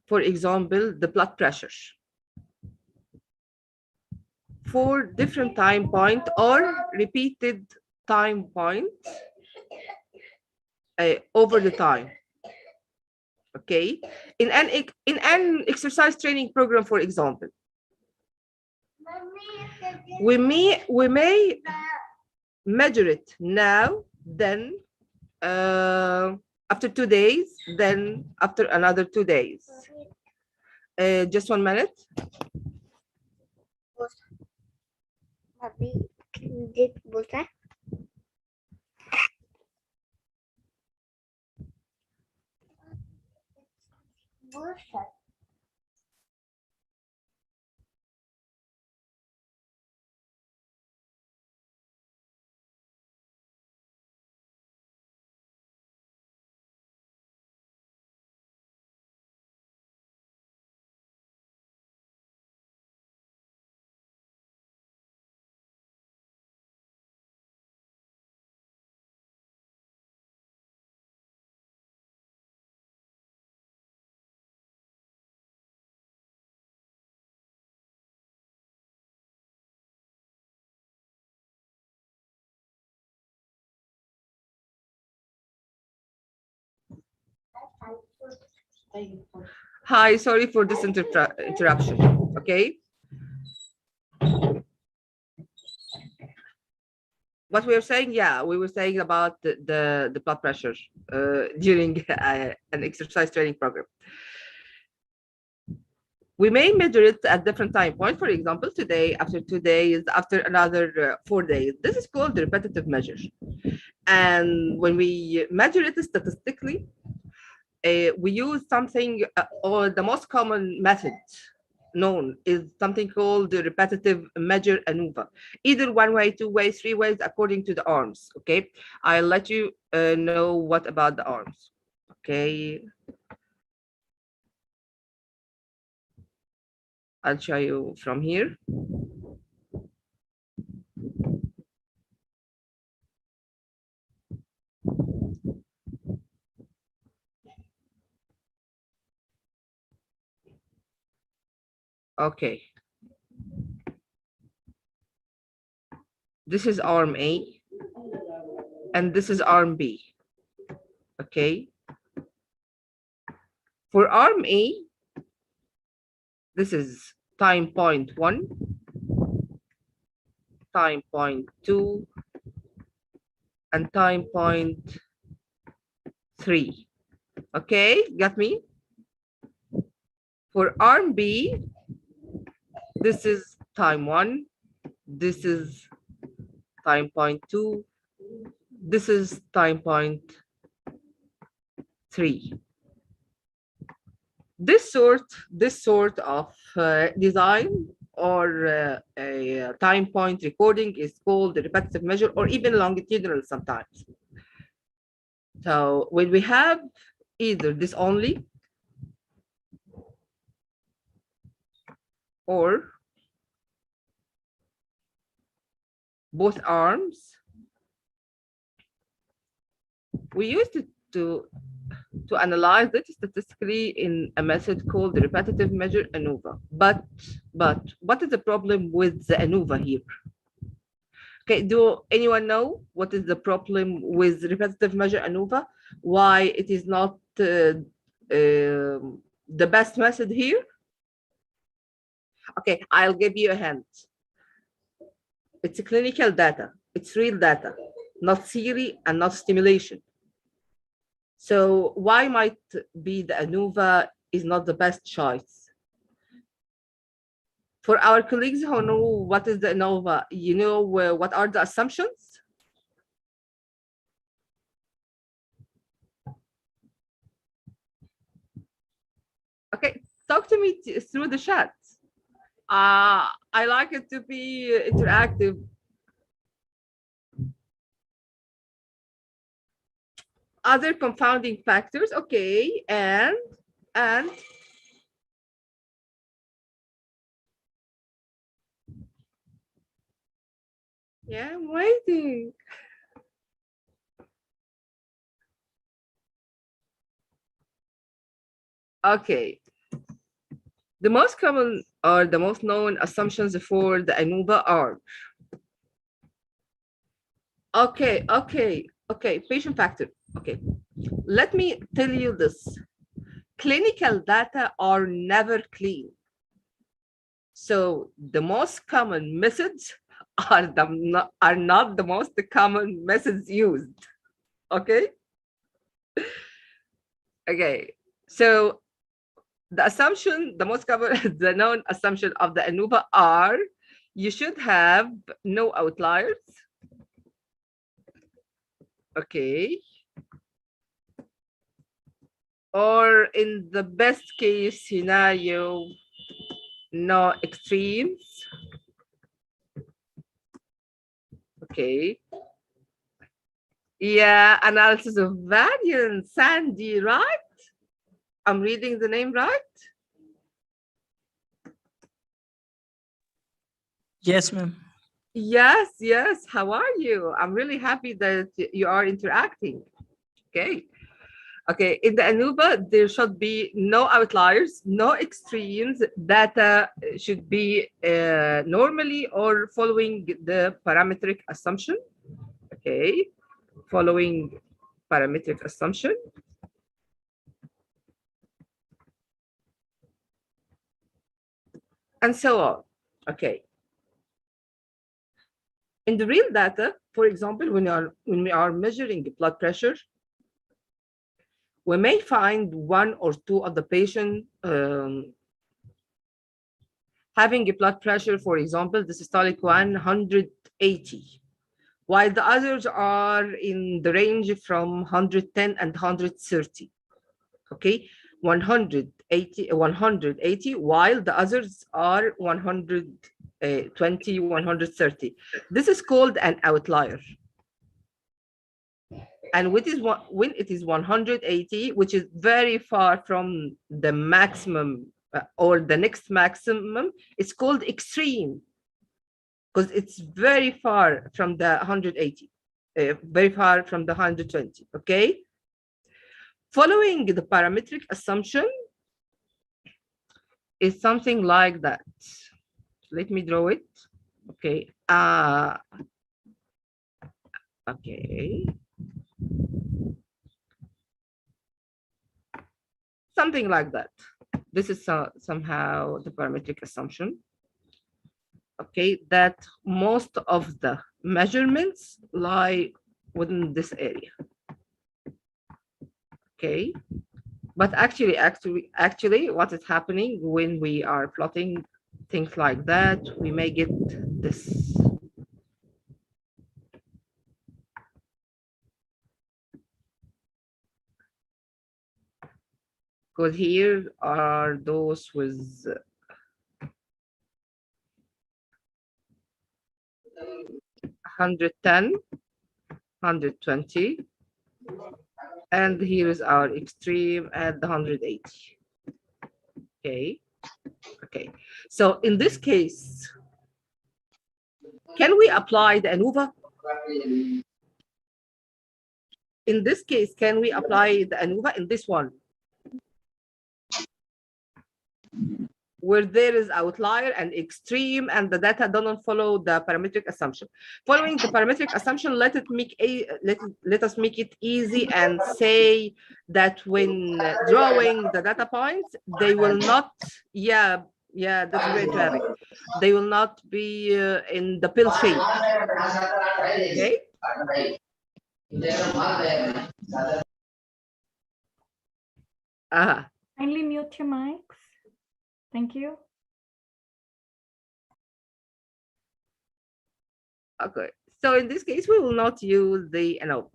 for example, the blood pressure for different time point or repeated time point over the time. Okay, in an exercise training program, for example, we may measure it now, then after 2 days, then after another 2 days. Just 1 minute. Hi, sorry for this interruption. Okay. What we were saying, yeah, we were saying about the blood pressure during an exercise training program. We may measure it at different time points. For example, today, after 2 days, after another 4 days. This is called the repetitive measure. And when we measure it statistically, we use something, or the most common method known is something called the repetitive measure ANOVA. Either 1 way, 2 ways, 3 ways, according to the arms. Okay, I'll let you know what about the arms. Okay, I'll show you from here. Okay. This is arm A, and this is arm B. Okay. For arm A, this is time point 1, time point 2, and time point 3. Okay, got me? For arm B, this is time 1, this is time point 2, this is time point 3. This sort of design or a time point recording is called the repetitive measure, or even longitudinal sometimes. So when we have either this only or both arms, we used it to analyze it statistically in a method called the repetitive measure ANOVA. But what is the problem with the ANOVA here? Okay, do anyone know what is the problem with repetitive measure ANOVA? Why it is not the best method here? Okay, I'll give you a hint. It's clinical data. It's real data, not theory and not stimulation. So why might be the ANOVA is not the best choice? For our colleagues who know what is the ANOVA, you know what are the assumptions? Okay, talk to me through the chat. I like it to be interactive. Other confounding factors, okay, and yeah, I'm waiting. Okay. The most common or the most known assumptions for the ANOVA are okay, patient factor. Okay, let me tell you this. Clinical data are never clean. So the most common methods are not the most common methods used. Okay. Okay. So the assumption, the most common, the known assumption of the ANOVA are you should have no outliers. Okay. Or in the best case scenario, no extremes. Okay. Yeah, analysis of variance, Sandy, right? I'm reading the name right? Yes, ma'am. Yes, yes. How are you? I'm really happy that you are interacting. Okay. Okay, in the ANOVA, there should be no outliers, no extremes. Data should be normally or following the parametric assumption. Okay, following parametric assumption. And so on. Okay. In the real data, for example, when we are measuring blood pressure, we may find one or two of the patient having a blood pressure, for example, the systolic 180, while the others are in the range from 110 and 130. Okay, 180, while the others are 120, 130. This is called an outlier. And when it is 180, which is very far from the maximum or the next maximum, it's called extreme because it's very far from the 180, very far from the 120, okay? Following the parametric assumption is something like that. Let me draw it, okay? Okay. Something like that. This is somehow the parametric assumption. Okay, that most of the measurements lie within this area. Okay, but actually, what is happening when we are plotting things like that, we may get this. Because here are those with 110, 120, and here is our extreme at the 180. Okay, okay. So in this case, can we apply the ANOVA? In this case, can we apply the ANOVA in this one? Where there is outlier and extreme and the data don't follow the parametric assumption. Following the parametric assumption, let us make it easy and say that when drawing the data points, they will not, yeah, that's very traffic. They will not be in the pill shape. Okay. Kindly mute your mics. Thank you. Okay, so in this case, we will not use the ANOVA.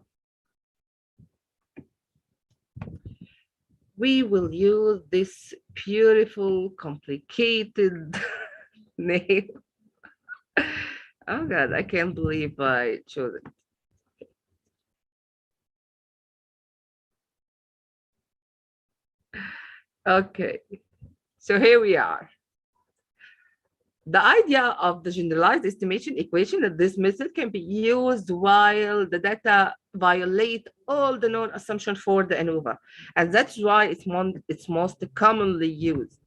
we will use this beautiful, complicated name. Oh God, I can't believe I chose it. Okay, so here we are. The idea of the generalized estimation equation that this method can be used while the data violate all the known assumptions for the ANOVA. And that's why it's most commonly used.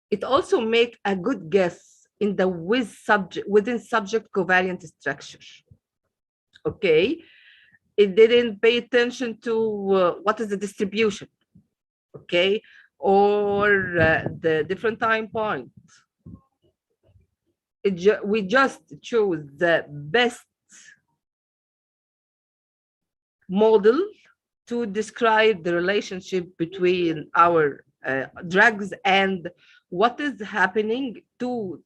It also makes a good guess in the within subject covariant structure. Okay, it didn't pay attention to what is the distribution, okay, or the different time points. We just chose the best model to describe the relationship between our drugs and what is happening to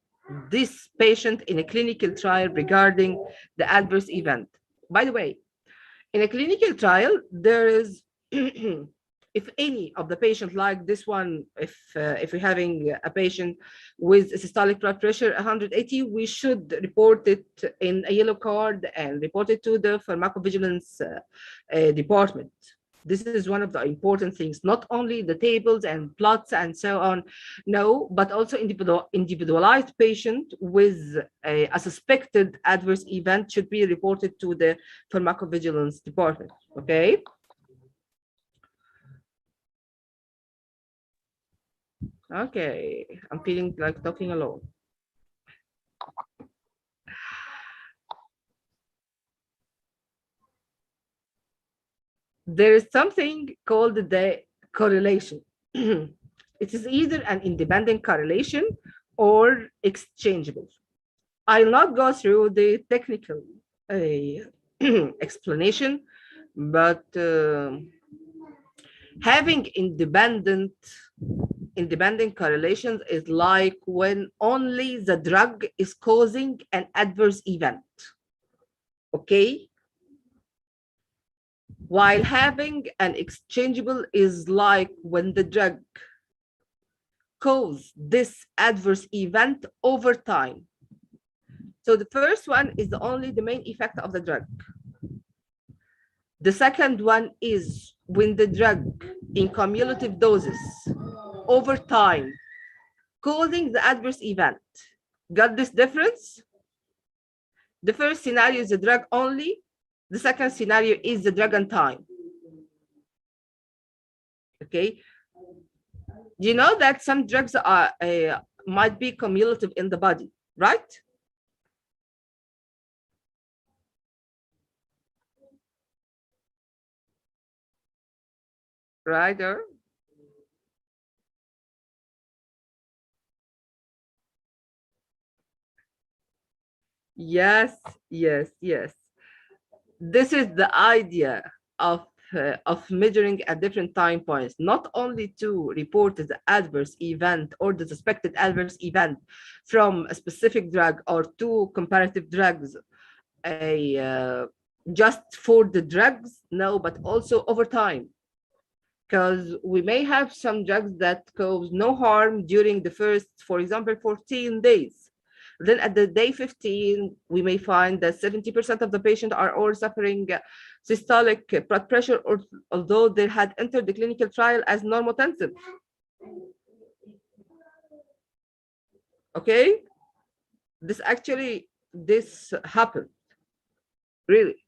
this patient in a clinical trial regarding the adverse event. By the way, in a clinical trial, there is, if any of the patient like this one, if we're having a patient with systolic blood pressure 180, we should report it in a yellow card and report it to the pharmacovigilance department. This is one of the important things, not only the tables and plots and so on, no, but also individualized patient with a suspected adverse event should be reported to the pharmacovigilance department, okay? Okay, I'm feeling like talking alone. There is something called the correlation. It is either an independent correlation or exchangeable. I'll not go through the technical explanation, but having independent correlations is like when only the drug is causing an adverse event, okay? While having an exchangeable is like when the drug causes this adverse event over time. So the first one is only the main effect of the drug. The second one is when the drug in cumulative doses over time causing the adverse event. Got this difference? The first scenario is the drug only. The second scenario is the drug and time. Okay. You know that some drugs are might be cumulative in the body, right? Right, or yes, yes, yes. This is the idea of measuring at different time points, not only to report the adverse event or the suspected adverse event from a specific drug or two comparative drugs, just for the drugs, no, but also over time. Because we may have some drugs that cause no harm during the first, for example, 14 days. Then at the day 15, we may find that 70% of the patients are all suffering systolic blood pressure, or although they had entered the clinical trial as normotensive. Okay, this happened, really.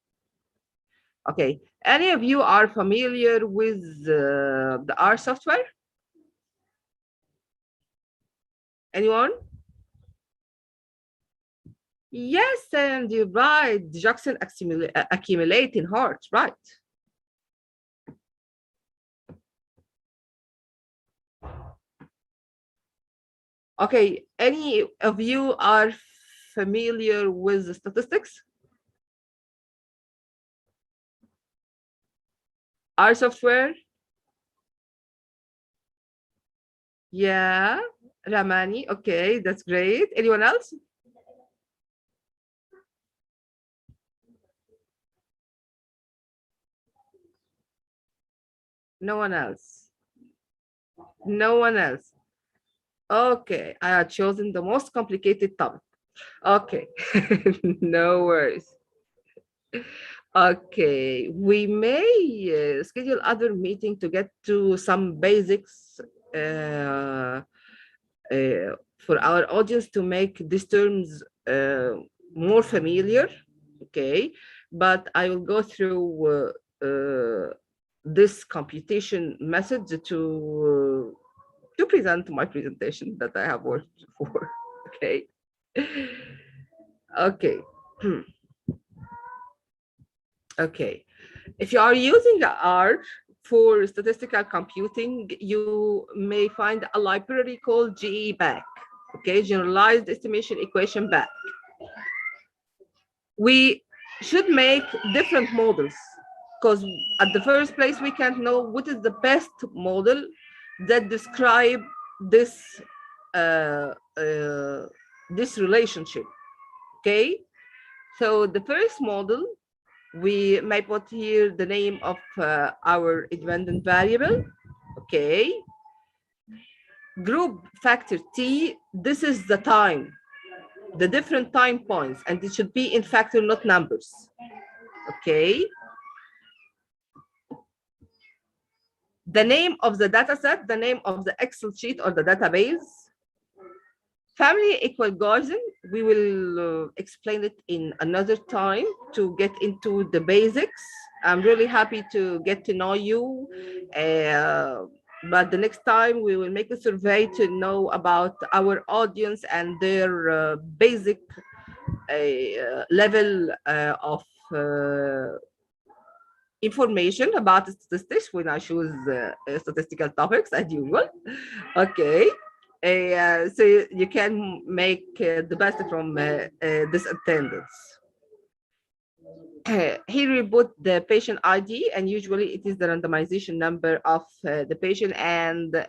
Okay, any of you are familiar with the R software? Anyone? Yes, and you're right. Jackson accumulate in heart, right? Okay, any of you are familiar with the statistics? R software? Yeah, Ramani. Okay, that's great. Anyone else? No one else. No one else. Okay, I had chosen the most complicated topic. Okay, no worries. Okay, we may schedule other meeting to get to some basics for our audience to make these terms more familiar. Okay, but I will go through this computation method to present my presentation that I have worked for. Okay. Okay. Okay. If you are using R for statistical computing, you may find a library called GEBAC. Okay, Generalized Estimation Equation BAC. We should make different models because at the first place we can't know what is the best model that describe this this relationship. Okay, so the first model, we may put here the name of our independent variable. Okay, group factor T, this is the time, the different time points, and it should be in factor, not numbers. Okay, the name of the data set, the name of the Excel sheet or the database. Family equalgaussian, we will explain it in another time to get into the basics. I'm really happy to get to know you, but the next time we will make a survey to know about our audience and their basic level of information about statistics when I choose statistical topics as usual. Okay. So you can make the best from this attendance. Here we put the patient ID, and usually it is the randomization number of the patient, and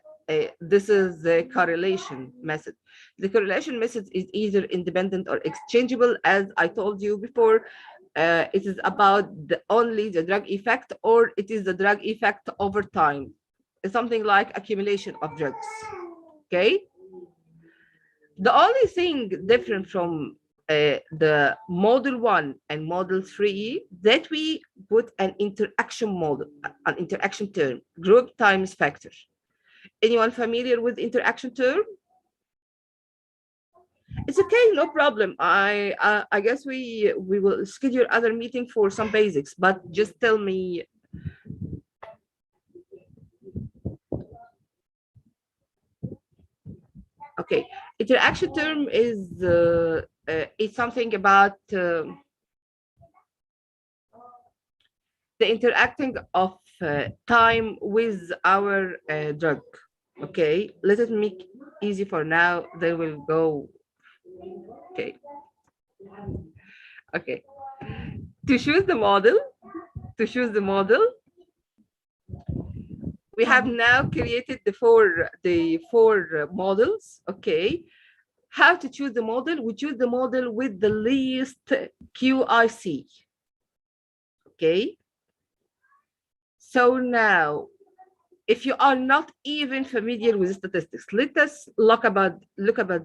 this is the correlation method. The correlation method is either independent or exchangeable. As I told you before, it is about only the drug effect, or it is the drug effect over time. It's something like accumulation of drugs. Okay. The only thing different from the model 1 and model 3 that we put an interaction model, an interaction term, group times factor. Anyone familiar with interaction term? It's okay, no problem. I guess we will schedule other meeting for some basics, but just tell me. Okay, interaction term is something about the interacting of time with our drug. Okay, let it make easy for now. They will go. Okay. Okay. To choose the model, we have now created the four models. Okay. How to choose the model? We choose the model with the least QIC. Okay. So now, if you are not even familiar with statistics, let us look about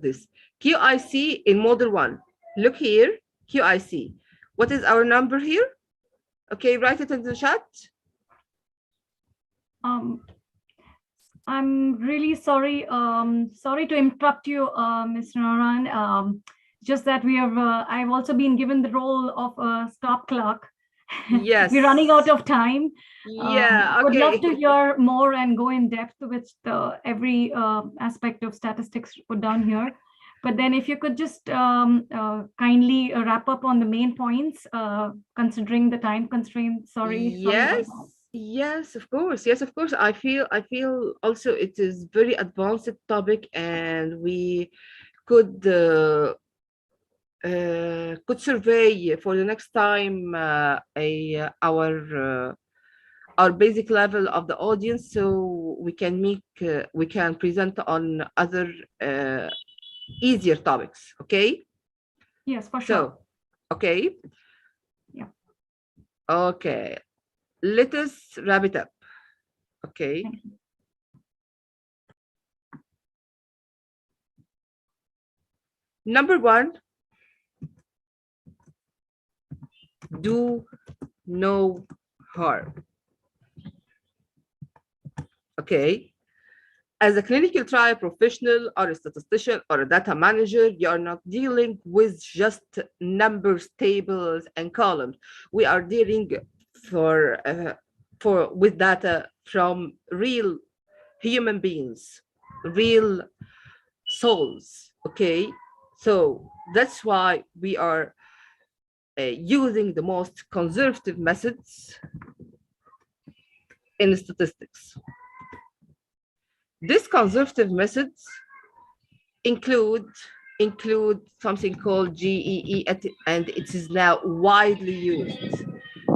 this. QIC in model 1. Look here, QIC. What is our number here? Okay, write it in the chat. I'm really sorry. Sorry to interrupt you, Mr. Naran. Just that we have. I've also been given the role of a stop clock. Yes. We're running out of time. Yeah. Okay. Would love to hear more and go in depth with every aspect of statistics put down here. But then if you could just kindly wrap up on the main points, considering the time constraints. Sorry. Yes. Yes, of course. Yes, of course. I feel also it is very advanced topic, and we could survey for the next time our basic level of the audience, so we can present on other easier topics. Okay. Yes, for sure. So, okay. Yeah. Okay. Let us wrap it up. Okay. Number one, do no harm. Okay. As a clinical trial professional or a statistician or a data manager, you are not dealing with just numbers, tables, and columns. We are dealing with data from real human beings, real souls. Okay, so that's why we are using the most conservative methods in statistics. These conservative methods include something called GEE, and it is now widely used.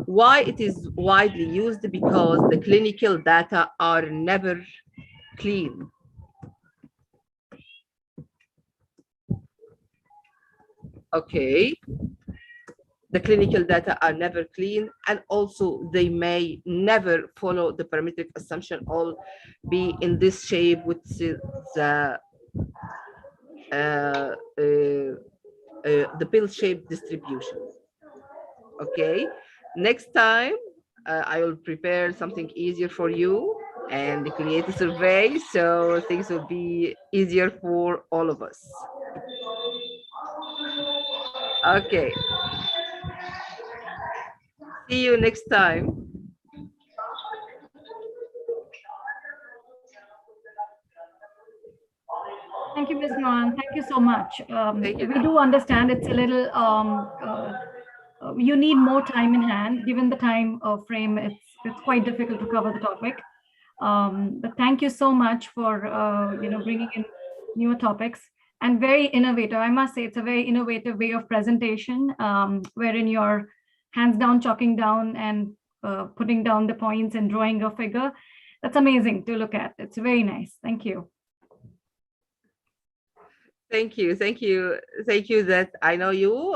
Why it is widely used? Because the clinical data are never clean. Okay. The clinical data are never clean, and also they may never follow the parametric assumption, or be in this shape, which is the pill-shaped distribution. Okay, next time I will prepare something easier for you and create a survey, so things will be easier for all of us. Okay. See you next time. Thank you, Ms. Noran. Thank you so much. We do understand it's a little, you need more time in hand. Given the time frame, it's quite difficult to cover the topic. But thank you so much for bringing in newer topics, and very innovative. I must say it's a very innovative way of presentation, wherein you're hands down chalking down and putting down the points and drawing a figure. That's amazing to look at. It's very nice. Thank you. Thank you. That I know you.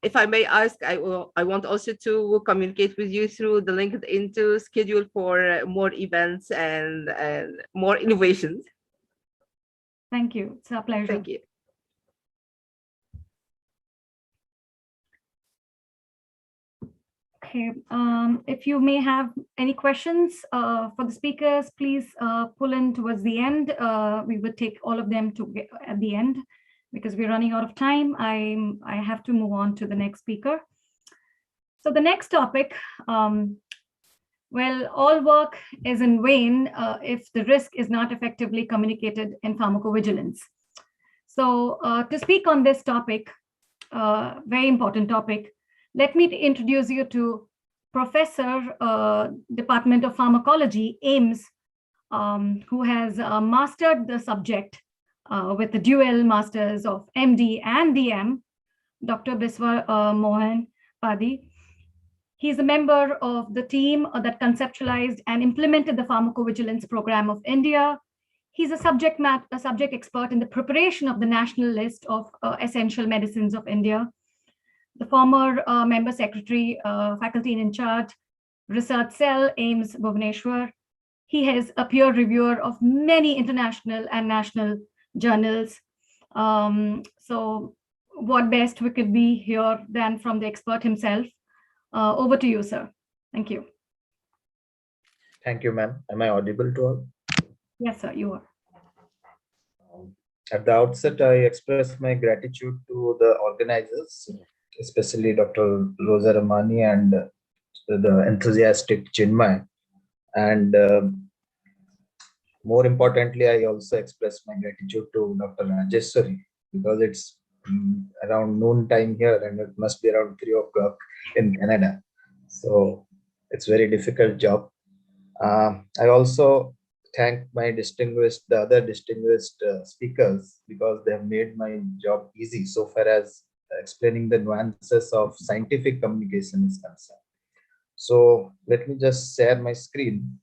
If I may ask, I want also to communicate with you through the LinkedIn to schedule for more events and more innovations. Thank you. It's a pleasure. Thank you. Okay, if you may have any questions for the speakers, please pull in towards the end. We will take all of them at the end, because we're running out of time. I have to move on to the next speaker. So the next topic, well, all work is in vain if the risk is not effectively communicated in pharmacovigilance. So to speak on this topic, very important topic, let me introduce you to Professor, Department of Pharmacology, AIMS, who has mastered the subject with the dual masters of MD and DM, Dr. Biswa Mohan Padi. He's a member of the team that conceptualized and implemented the pharmacovigilance program of India. He's a subject expert in the preparation of the national list of essential medicines of India. The former member secretary, faculty in charge, research cell, AIMS Bhubaneswar. He is a peer reviewer of many international and national journals. So what best we could be here than from the expert himself. Over to you, sir. Thank you. Thank you, ma'am. Am I audible to all? Yes, sir, you are. At the outset, I express my gratitude to the organizers, especially Dr. Rosa Ramani and the enthusiastic Chinmay. And more importantly, I also express my gratitude to Dr. Rajeshwari, because it's around noon time here and it must be around 3 o'clock in Canada. So it's very difficult job. I also thank my the other distinguished speakers, because they have made my job easy so far as explaining the nuances of scientific communication is concerned. So let me just share my screen.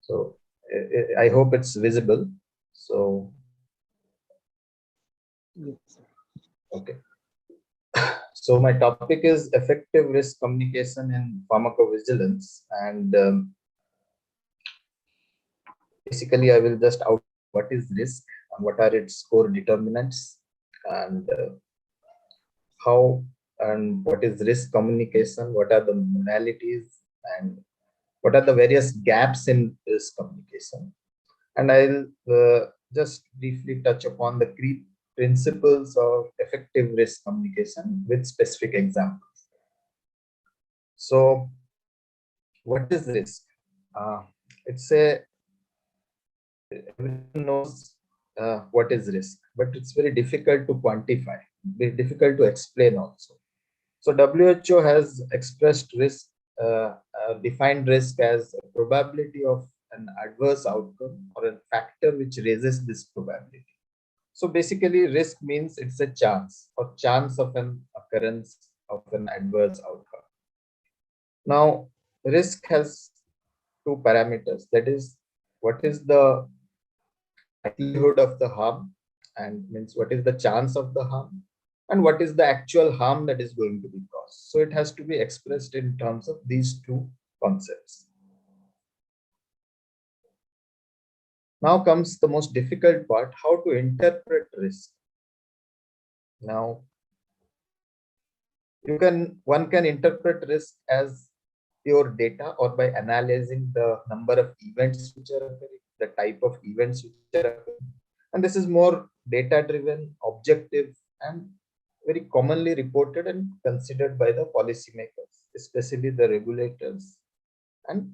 So I hope it's visible. So, okay. So my topic is effective risk communication in pharmacovigilance, and basically I will just out what is risk and what are its core determinants, and how and what is risk communication, what are the modalities, and what are the various gaps in risk communication. And I'll just briefly touch upon the key principles of effective risk communication with specific examples. So, what is risk? It's a everyone knows what is risk, but it's very difficult to quantify, very difficult to explain also. So WHO has expressed risk, defined risk as a probability of an adverse outcome or a factor which raises this probability. So basically, risk means it's a chance or chance of an occurrence of an adverse outcome. Now, risk has two parameters. That is, what is the likelihood of the harm, and means what is the chance of the harm, and what is the actual harm that is going to be caused. So it has to be expressed in terms of these two concepts. Now comes the most difficult part, how to interpret risk. Now, one can interpret risk as pure data or by analyzing the number of events which are occurring, the type of events which are occurring. And this is more data driven, objective, and very commonly reported and considered by the policymakers, especially the regulators. And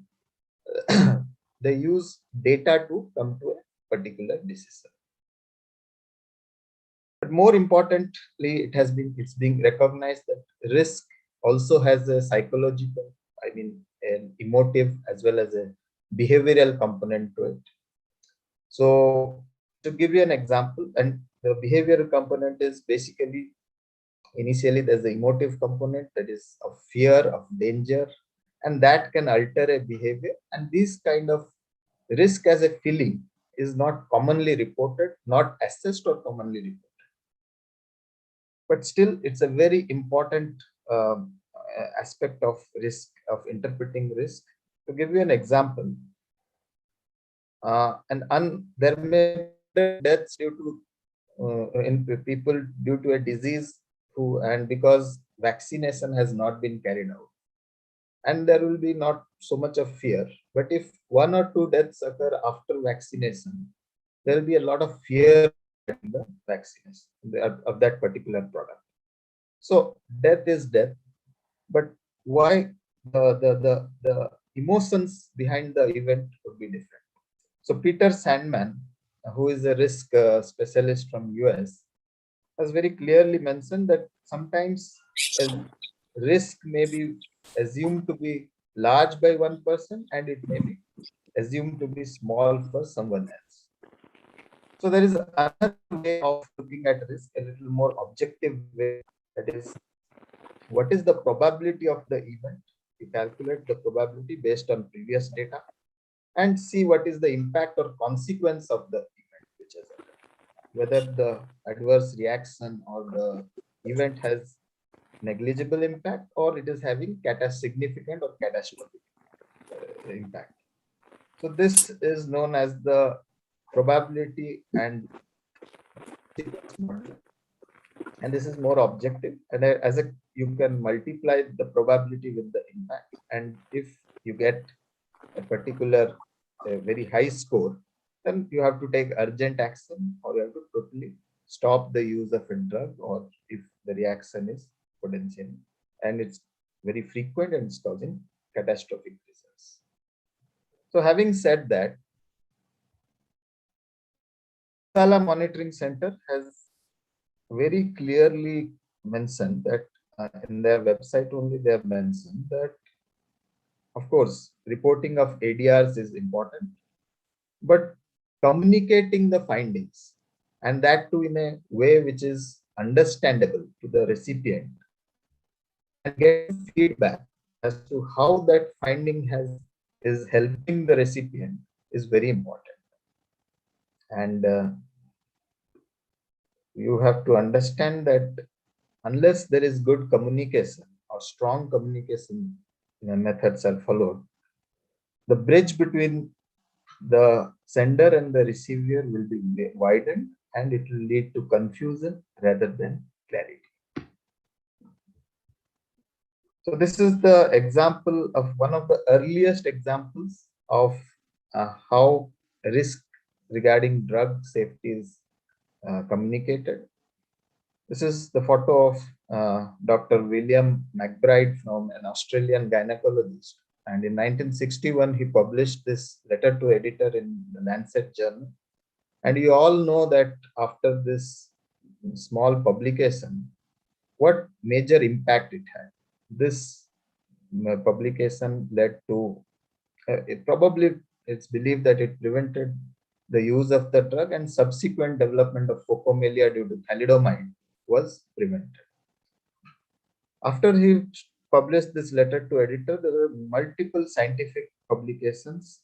they use data to come to a particular decision. But more importantly, it's being recognized that risk also has a psychological, an emotive as well as a behavioral component to it. So to give you an example, and the behavioral component is basically, initially there's the emotive component, that is of fear, of danger, and that can alter a behavior. And this kind of risk as a feeling is not commonly reported, not assessed or commonly reported. But still, it's a very important aspect of risk, of interpreting risk. To give you an example, there may be deaths due to in people due to a disease and because vaccination has not been carried out, and there will be not so much of fear. But if one or two deaths occur after vaccination, there will be a lot of fear in the vaccination of that particular product. So death is death, but why the emotions behind the event would be different. So Peter Sandman, who is a risk specialist from US, has very clearly mentioned that sometimes a risk may be assumed to be large by one person and it may be assumed to be small for someone else. So there is another way of looking at risk, a little more objective way, that is, what is the probability of the event? You calculate the probability based on previous data and see what is the impact or consequence of the event which has occurred. Whether the adverse reaction or the event has negligible impact or it is having significant or catastrophic impact. So this is known as the probability and this is more objective, and you can multiply the probability with the impact, and if you get a particular very high score, then you have to take urgent action or you have to totally stop the use of a drug, or if the reaction is potential and it's very frequent and it's causing catastrophic results. So having said that, Sala Monitoring Center has very clearly mentioned that in their website only they have mentioned that, of course, reporting of ADRs is important, but communicating the findings, and that too in a way which is understandable to the recipient, and get feedback as to how that finding is helping the recipient, is very important. And you have to understand that unless there is good communication or strong communication methods are followed, the bridge between the sender and the receiver will be widened, and it will lead to confusion rather than clarity. So this is the example of one of the earliest examples of how risk regarding drug safety is communicated. This is the photo of Dr. William McBride, from an Australian gynecologist. And in 1961, he published this letter to editor in the Lancet journal. And you all know that after this small publication, what major impact it had. This publication led to, it's believed that it prevented the use of the drug, and subsequent development of phocomelia due to thalidomide was prevented. After he published this letter to editor, there were multiple scientific publications,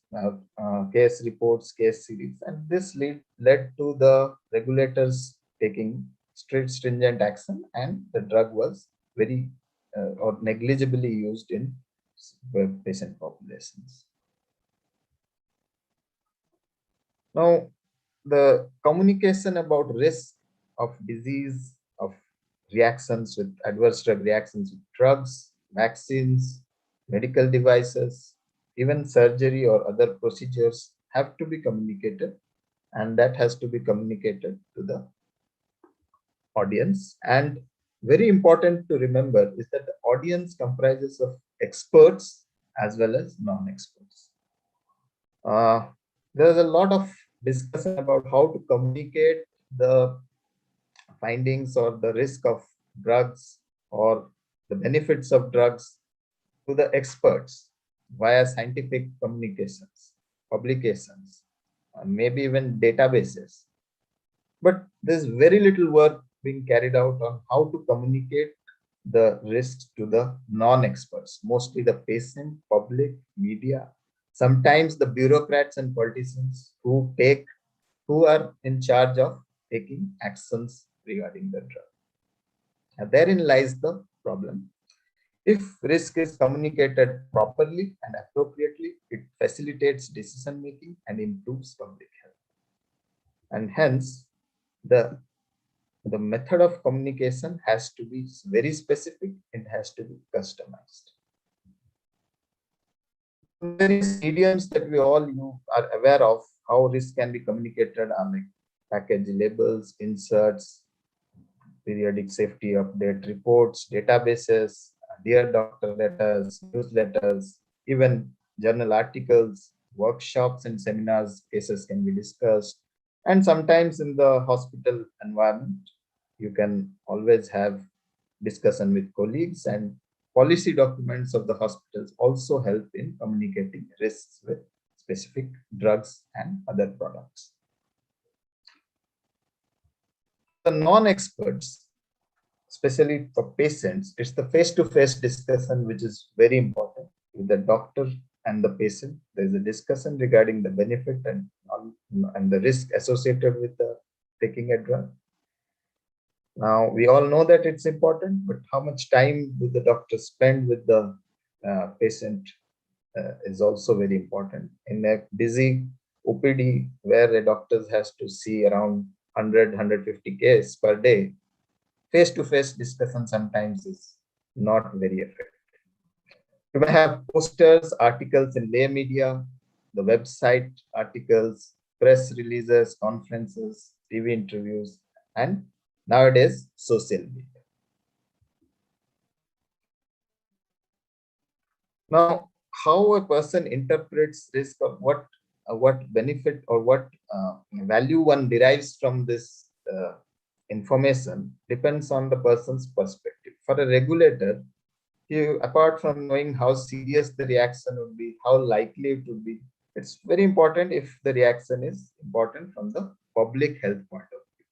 case reports, case series, and this led to the regulators taking stringent action, and the drug was very or negligibly used in patient populations. Now, the communication about risk of disease, of reactions with adverse drug reactions with drugs, vaccines, medical devices, even surgery or other procedures have to be communicated, and that has to be communicated to the audience. And very important to remember is that the audience comprises of experts as well as non-experts. There's a lot of discussion about how to communicate the findings or the risk of drugs or the benefits of drugs to the experts via scientific communications, publications, and maybe even databases. But there's very little work being carried out on how to communicate the risks to the non-experts, mostly the patient, public, media, sometimes the bureaucrats and politicians who are in charge of taking actions regarding the drug. And therein lies the problem. If risk is communicated properly and appropriately, it facilitates decision making and improves public health. And hence, the method of communication has to be very specific. It has to be customized. Various mediums that we all are aware of how risk can be communicated are like package labels, inserts, periodic safety update reports, databases, dear doctor letters, newsletters, even journal articles, workshops and seminars, cases can be discussed. And sometimes in the hospital environment, you can always have discussion with colleagues, and policy documents of the hospitals also help in communicating risks with specific drugs and other products. The non-experts, especially for patients, it's the face-to-face discussion which is very important. With the doctor and the patient, there's a discussion regarding the benefit and the risk associated with taking a drug. Now, we all know that it's important, but how much time do the doctors spend with the patient is also very important. In a busy OPD, where a doctor has to see around 100, 150 cases per day, face-to-face discussion sometimes is not very effective. You may have posters, articles in lay media, the website articles, press releases, conferences, TV interviews, and nowadays social media. Now, how a person interprets risk, or what benefit or what value one derives from this information depends on the person's perspective. For a regulator, apart from knowing how serious the reaction would be, how likely it would be, it's very important if the reaction is important from the public health point of view.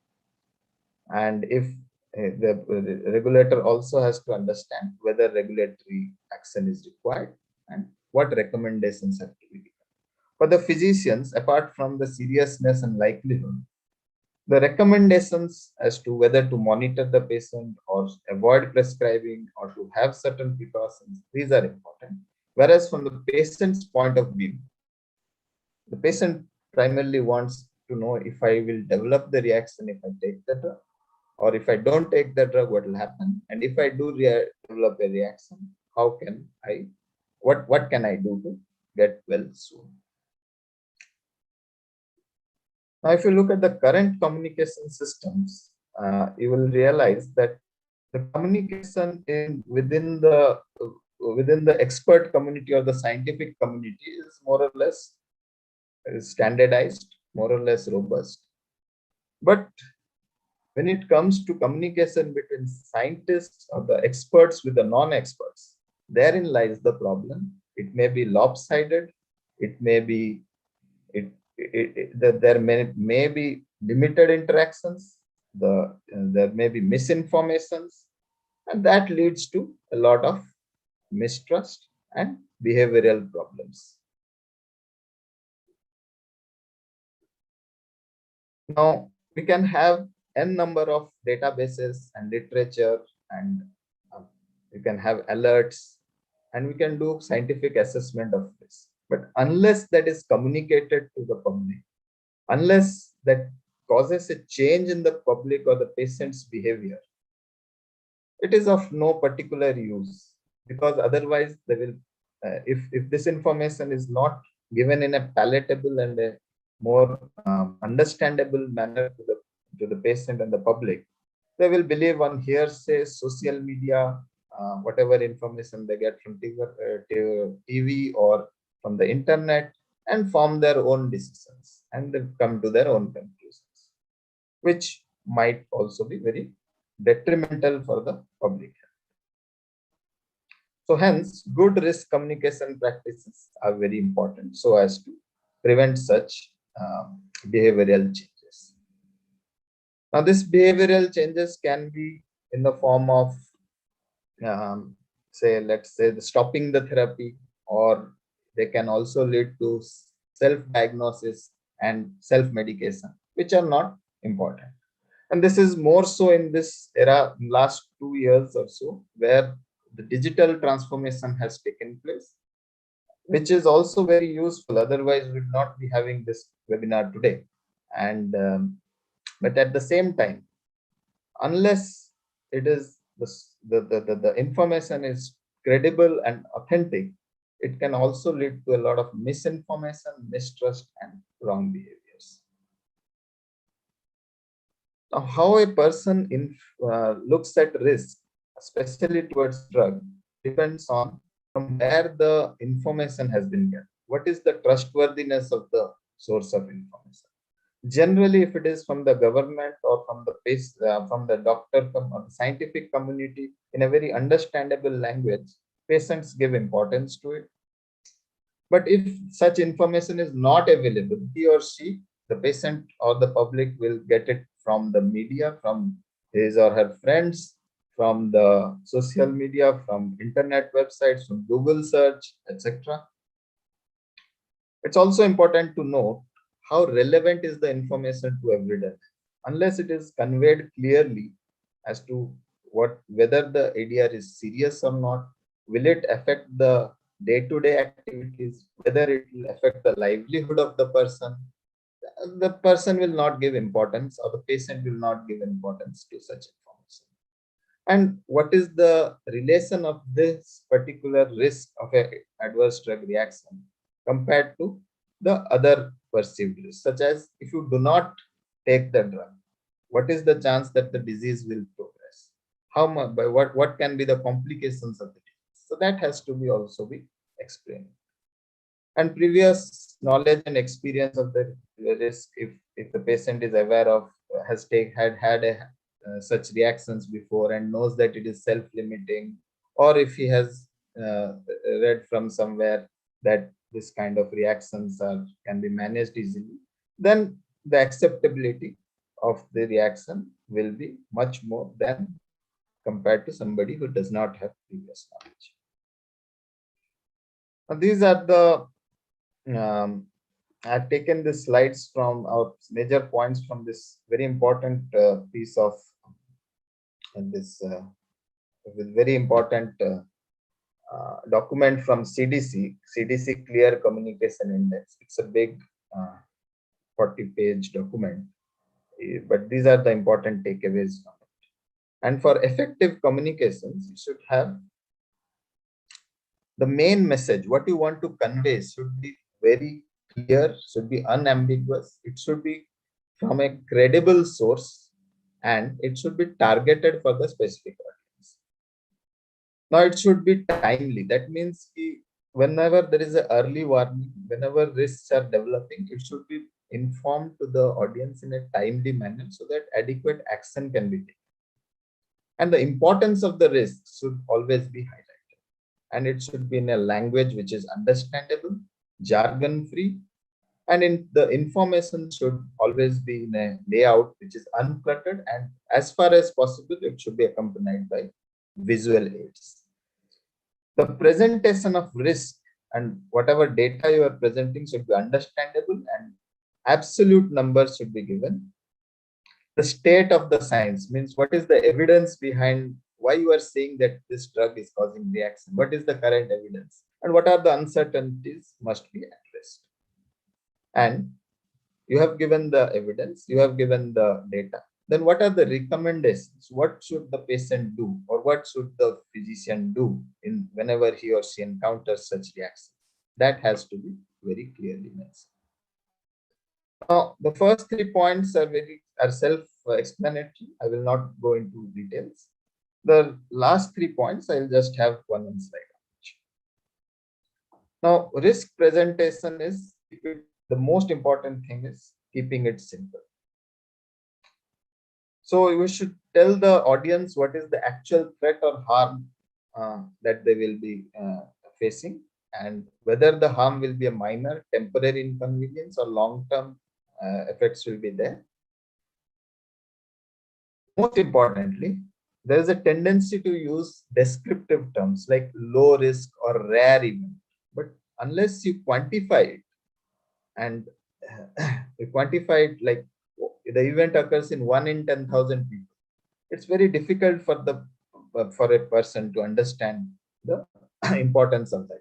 And if the regulator also has to understand whether regulatory action is required and what recommendations have to be given. For the physicians, apart from the seriousness and likelihood, the recommendations as to whether to monitor the patient or avoid prescribing or to have certain precautions, these are important. Whereas from the patient's point of view, the patient primarily wants to know if I will develop the reaction if I take the drug, or if I don't take the drug, what will happen? And if I do develop a reaction, how can I, what can I do to get well soon? Now, if you look at the current communication systems, you will realize that the communication within the expert community or the scientific community is more or less standardized, more or less robust. But when it comes to communication between scientists or the experts with the non-experts, therein lies the problem. It may be lopsided. It may be there may be limited interactions. There may be misinformations, and that leads to a lot of mistrust and behavioral problems. Now, we can have n number of databases and literature, and you can have alerts, and we can do scientific assessment of this. But unless that is communicated to the public, unless that causes a change in the public or the patient's behavior, it is of no particular use, because otherwise they will, if this information is not given in a palatable and a more understandable manner to the patient and the public, they will believe on hearsay, social media, whatever information they get from TV or from the internet, and form their own decisions and come to their own conclusions, which might also be very detrimental for the public health. So hence, good risk communication practices are very important so as to prevent such behavioral changes. Now, this behavioral changes can be in the form of, let's say, the stopping the therapy, or they can also lead to self-diagnosis and self-medication, which are not important. And this is more so in this era, last 2 years or so, where the digital transformation has taken place, which is also very useful. Otherwise, we would not be having this webinar today. And but at the same time, unless it is the information is credible and authentic, it can also lead to a lot of misinformation, mistrust, and wrong behaviors. Now, how a person looks at risk, especially towards drug, depends on from where the information has been gathered. What is the trustworthiness of the source of information? Generally, if it is from the government or from the doctor or the scientific community in a very understandable language, patients give importance to it. But if such information is not available, he or she, the patient or the public, will get it from the media, from his or her friends, from the social media, from internet websites, from Google search, etc. It's also important to note how relevant is the information to everyday life. Unless it is conveyed clearly as to whether the ADR is serious or not, will it affect the day-to-day activities, whether it will affect the livelihood of the person will not give importance, or the patient will not give importance to such information. And what is the relation of this particular risk of an adverse drug reaction compared to the other perceived risks, such as if you do not take the drug, what is the chance that the disease will progress? How much, by what can be the complications of the disease? So that has to be also be explained. And previous knowledge and experience of the risk, if the patient is aware of, had such reactions before and knows that it is self-limiting, or if he has read from somewhere that this kind of reactions can be managed easily, then the acceptability of the reaction will be much more than compared to somebody who does not have previous knowledge. Now, these are the I've taken the slides from our major points from this very important piece of this with very important document from CDC Clear Communication Index. It's a big 40-page document, but these are the important takeaways from it. And for effective communications, you should have the main message. What you want to convey should be very clear, should be unambiguous. It should be from a credible source, and it should be targeted for the specific audience. Now, it should be timely. That means whenever there is an early warning, whenever risks are developing, it should be informed to the audience in a timely manner so that adequate action can be taken. And the importance of the risks should always be highlighted. And it should be in a language which is understandable, jargon-free, and the information should always be in a layout which is uncluttered, and as far as possible, it should be accompanied by visual aids. The presentation of risk and whatever data you are presenting should be understandable, and absolute numbers should be given. The state of the science means what is the evidence behind why you are saying that this drug is causing reaction, what is the current evidence, and what are the uncertainties must be addressed. And you have given the evidence, you have given the data, then what are the recommendations? What should the patient do, or what should the physician do whenever he or she encounters such reactions? That has to be very clearly mentioned. Now, the first 3 points are self-explanatory. I will not go into details. The last 3 points, I'll just have one slide. Now, risk presentation is the most important thing is keeping it simple. So you should tell the audience what is the actual threat or harm that they will be facing, and whether the harm will be a minor, temporary inconvenience, or long-term effects will be there. Most importantly, there is a tendency to use descriptive terms like low risk or rare event, but unless you quantify it, and you quantify it like the event occurs in 1 in 10,000 people, it's very difficult for a person to understand the importance of that.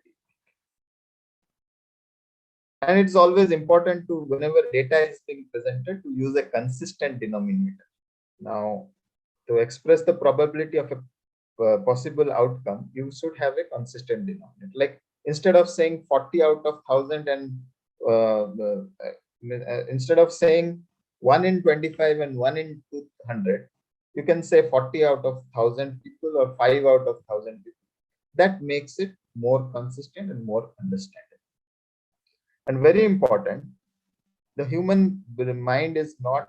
And it's always important to, whenever data is being presented, to use a consistent denominator. Now, to express the probability of a possible outcome, you should have a consistent denominator. Like instead of saying 40 out of 1,000 and instead of saying 1 in 25 and 1 in 200, you can say 40 out of 1,000 people or 5 out of 1,000 people. That makes it more consistent and more understandable. And very important, the human mind is not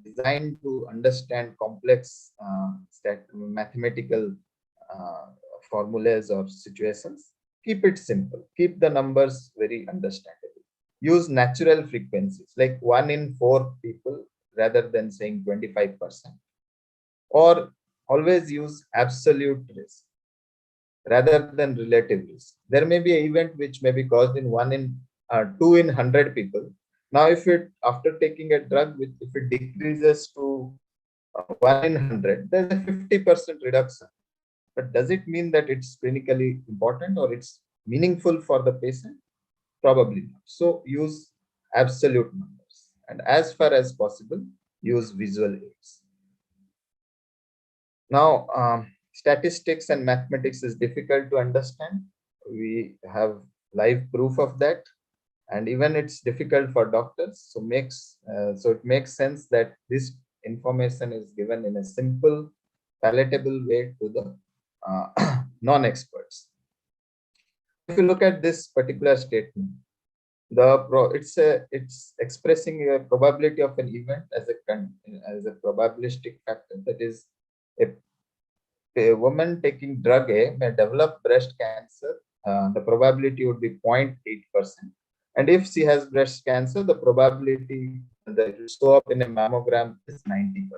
designed to understand complex mathematical formulas or situations. Keep it simple. Keep the numbers very understandable. Use natural frequencies like 1 in 4 people rather than saying 25%. Or always use absolute risk rather than relative risk. There may be an event which may be caused in 2 in 100 people. Now, if it, after taking a drug, if it decreases to 1 in 100, there's a 50% reduction. But does it mean that it's clinically important or it's meaningful for the patient? Probably not. So use absolute numbers. And as far as possible, use visual aids. Now, statistics and mathematics is difficult to understand. We have live proof of that. And even it's difficult for doctors. So it makes sense that this information is given in a simple, palatable way to the non-experts. If you look at this particular statement, it's expressing a probability of an event as a probabilistic factor. That is, a woman taking drug A may develop breast cancer. The probability would be 0.8%. And if she has breast cancer, the probability that it will show up in a mammogram is 90%.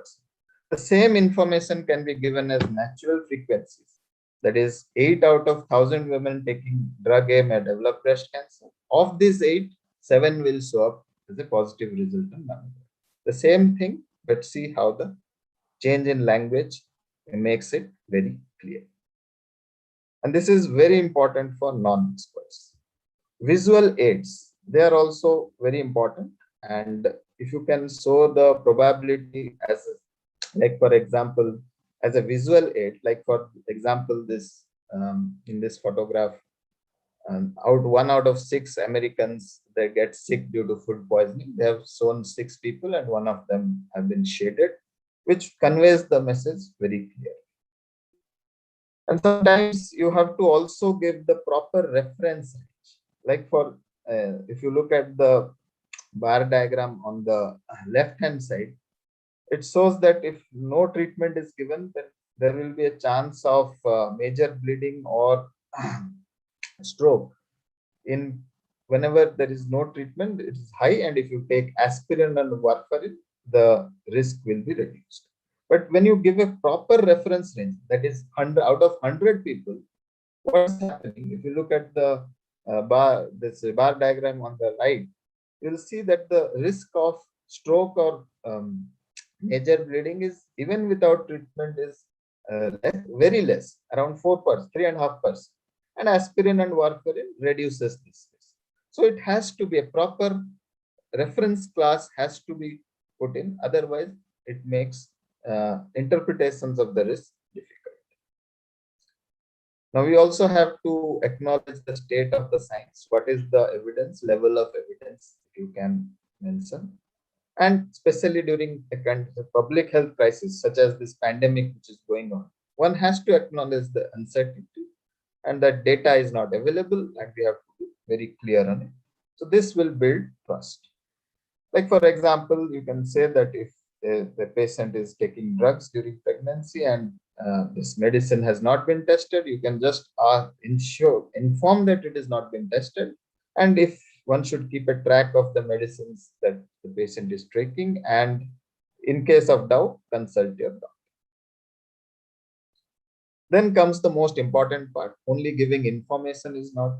The same information can be given as natural frequencies. That is, 8 out of 1,000 women taking drug A may develop breast cancer. Of these 8, 7 will show up as a positive result on mammogram. The same thing, but see how the change in language makes it very clear. And this is very important for non-experts. Visual aids, they are also very important. And if you can show the probability as, like for example, as a visual aid, like for example, this in this photograph, one out of 6 Americans that get sick due to food poisoning. They have shown 6 people and one of them have been shaded, which conveys the message very clear. And sometimes you have to also give the proper reference range. Like for, if you look at the bar diagram on the left-hand side, it shows that if no treatment is given, then there will be a chance of major bleeding or stroke. In whenever there is no treatment, it is high, and if you take aspirin and warfarin, the risk will be reduced. But when you give a proper reference range, that is 100 out of 100 people, what's happening? If you look at the bar diagram on the right, you'll see that the risk of stroke or major bleeding is, even without treatment, is very less, around 4%, 3.5%. And aspirin and warfarin reduces this risk. So it has to be a proper reference class has to be put in. Otherwise, it makes interpretations of the risk difficult. Now, we also have to acknowledge the state of the science. What is the evidence, level of evidence you can mention? And especially during a kind of public health crisis, such as this pandemic which is going on, one has to acknowledge the uncertainty and that data is not available, and we have to be very clear on it. So this will build trust. Like for example, you can say that if the patient is taking drugs during pregnancy and this medicine has not been tested, you can just inform that it has not been tested, and if one should keep a track of the medicines that the patient is taking, and in case of doubt, consult your doctor. Then comes the most important part. Only giving information is not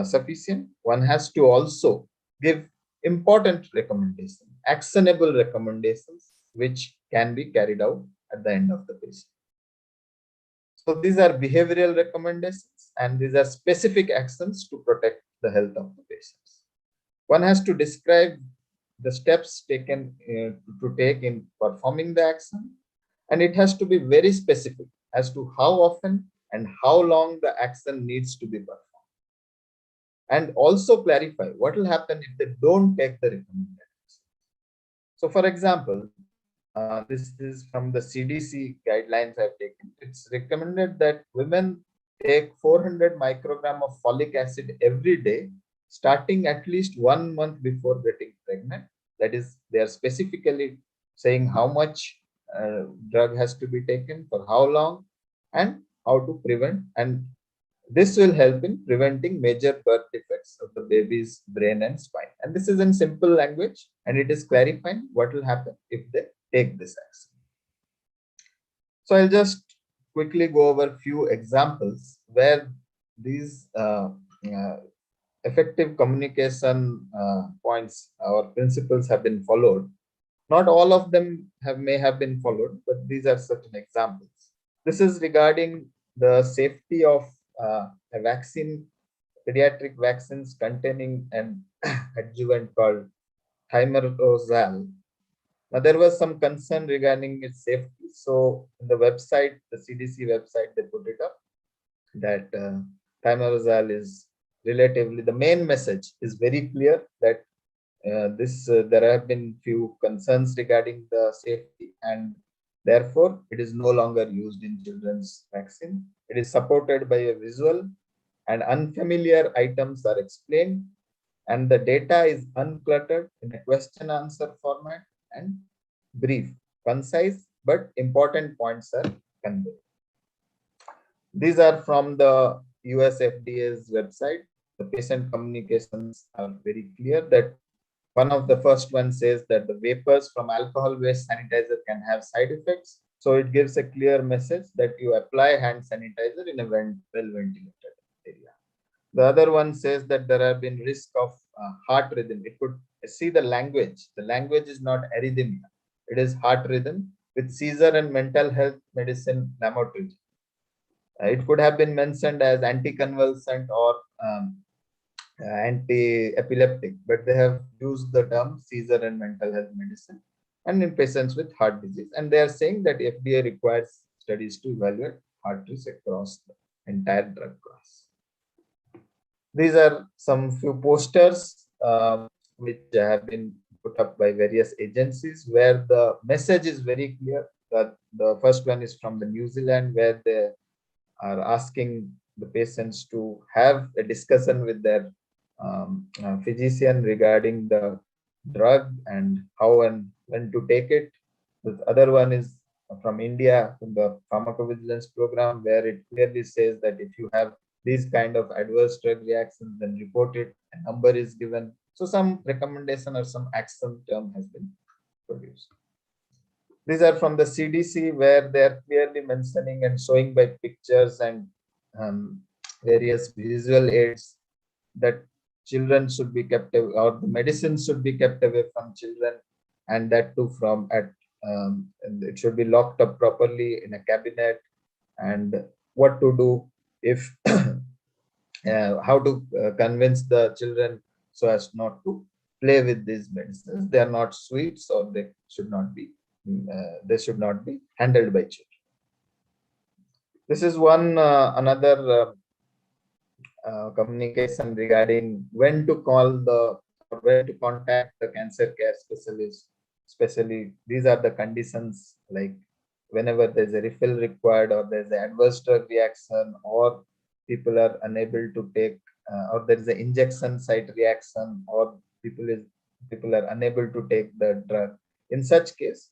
sufficient. One has to also give important recommendations, actionable recommendations, which can be carried out at the end of the patient. So these are behavioral recommendations, and these are specific actions to protect the health of the patients. One has to describe the steps taken to take in performing the action, and it has to be very specific as to how often and how long the action needs to be performed. And also clarify what will happen if they don't take the recommended action. So for example, this is from the CDC guidelines I've taken. It's recommended that women take 400 microgram of folic acid every day, starting at least 1 month before getting pregnant. That is, they are specifically saying how much drug has to be taken, for how long, and how to prevent. And this will help in preventing major birth defects of the baby's brain and spine. And this is in simple language, and it is clarifying what will happen if they take this action. So I'll just quickly go over a few examples where these effective communication points or principles have been followed. Not all of them may have been followed, but these are certain examples. This is regarding the safety of a vaccine, pediatric vaccines containing an adjuvant called thimerosal. Now, there was some concern regarding its safety. So, in the website, the CDC website, they put it up that thimerosal is relatively, the main message is very clear that there have been few concerns regarding the safety, and therefore it is no longer used in children's vaccine. It is supported by a visual, and unfamiliar items are explained, and the data is uncluttered in a question answer format and brief, concise, but important points are conveyed. These are from the US FDA's website. The patient communications are very clear that one of the first one says that the vapors from alcohol-based sanitizer can have side effects. So it gives a clear message that you apply hand sanitizer in a well-ventilated area. The other one says that there have been risk of heart rhythm. It could see the language. The language is not arrhythmia. It is heart rhythm with seizure and mental health medicine lamotrigine. It could have been mentioned as anticonvulsant or anti-epileptic, but they have used the term seizure and mental health medicine and in patients with heart disease. And they are saying that FDA requires studies to evaluate heart risk across the entire drug class. These are some few posters which have been put up by various agencies where the message is very clear. That the first one is from the New Zealand, where they are asking the patients to have a discussion with their physician regarding the drug and how and when to take it. The other one is from India, from the Pharmacovigilance program, where it clearly says that if you have these kind of adverse drug reactions, then report it. A number is given. So some recommendation or some action term has been produced. These are from the CDC, where they are clearly mentioning and showing by pictures and various visual aids that children should be kept away, or the medicine should be kept away from children, and that too from and it should be locked up properly in a cabinet, and what to do if how to convince the children so as not to play with these medicines. They are not sweets, or they should not be handled by children. This is one another communication regarding when to call or when to contact the cancer care specialist. Especially, these are the conditions like whenever there's a refill required, or there's an adverse drug reaction, or people are unable to take, or there is an injection site reaction, or people are unable to take the drug. In such case,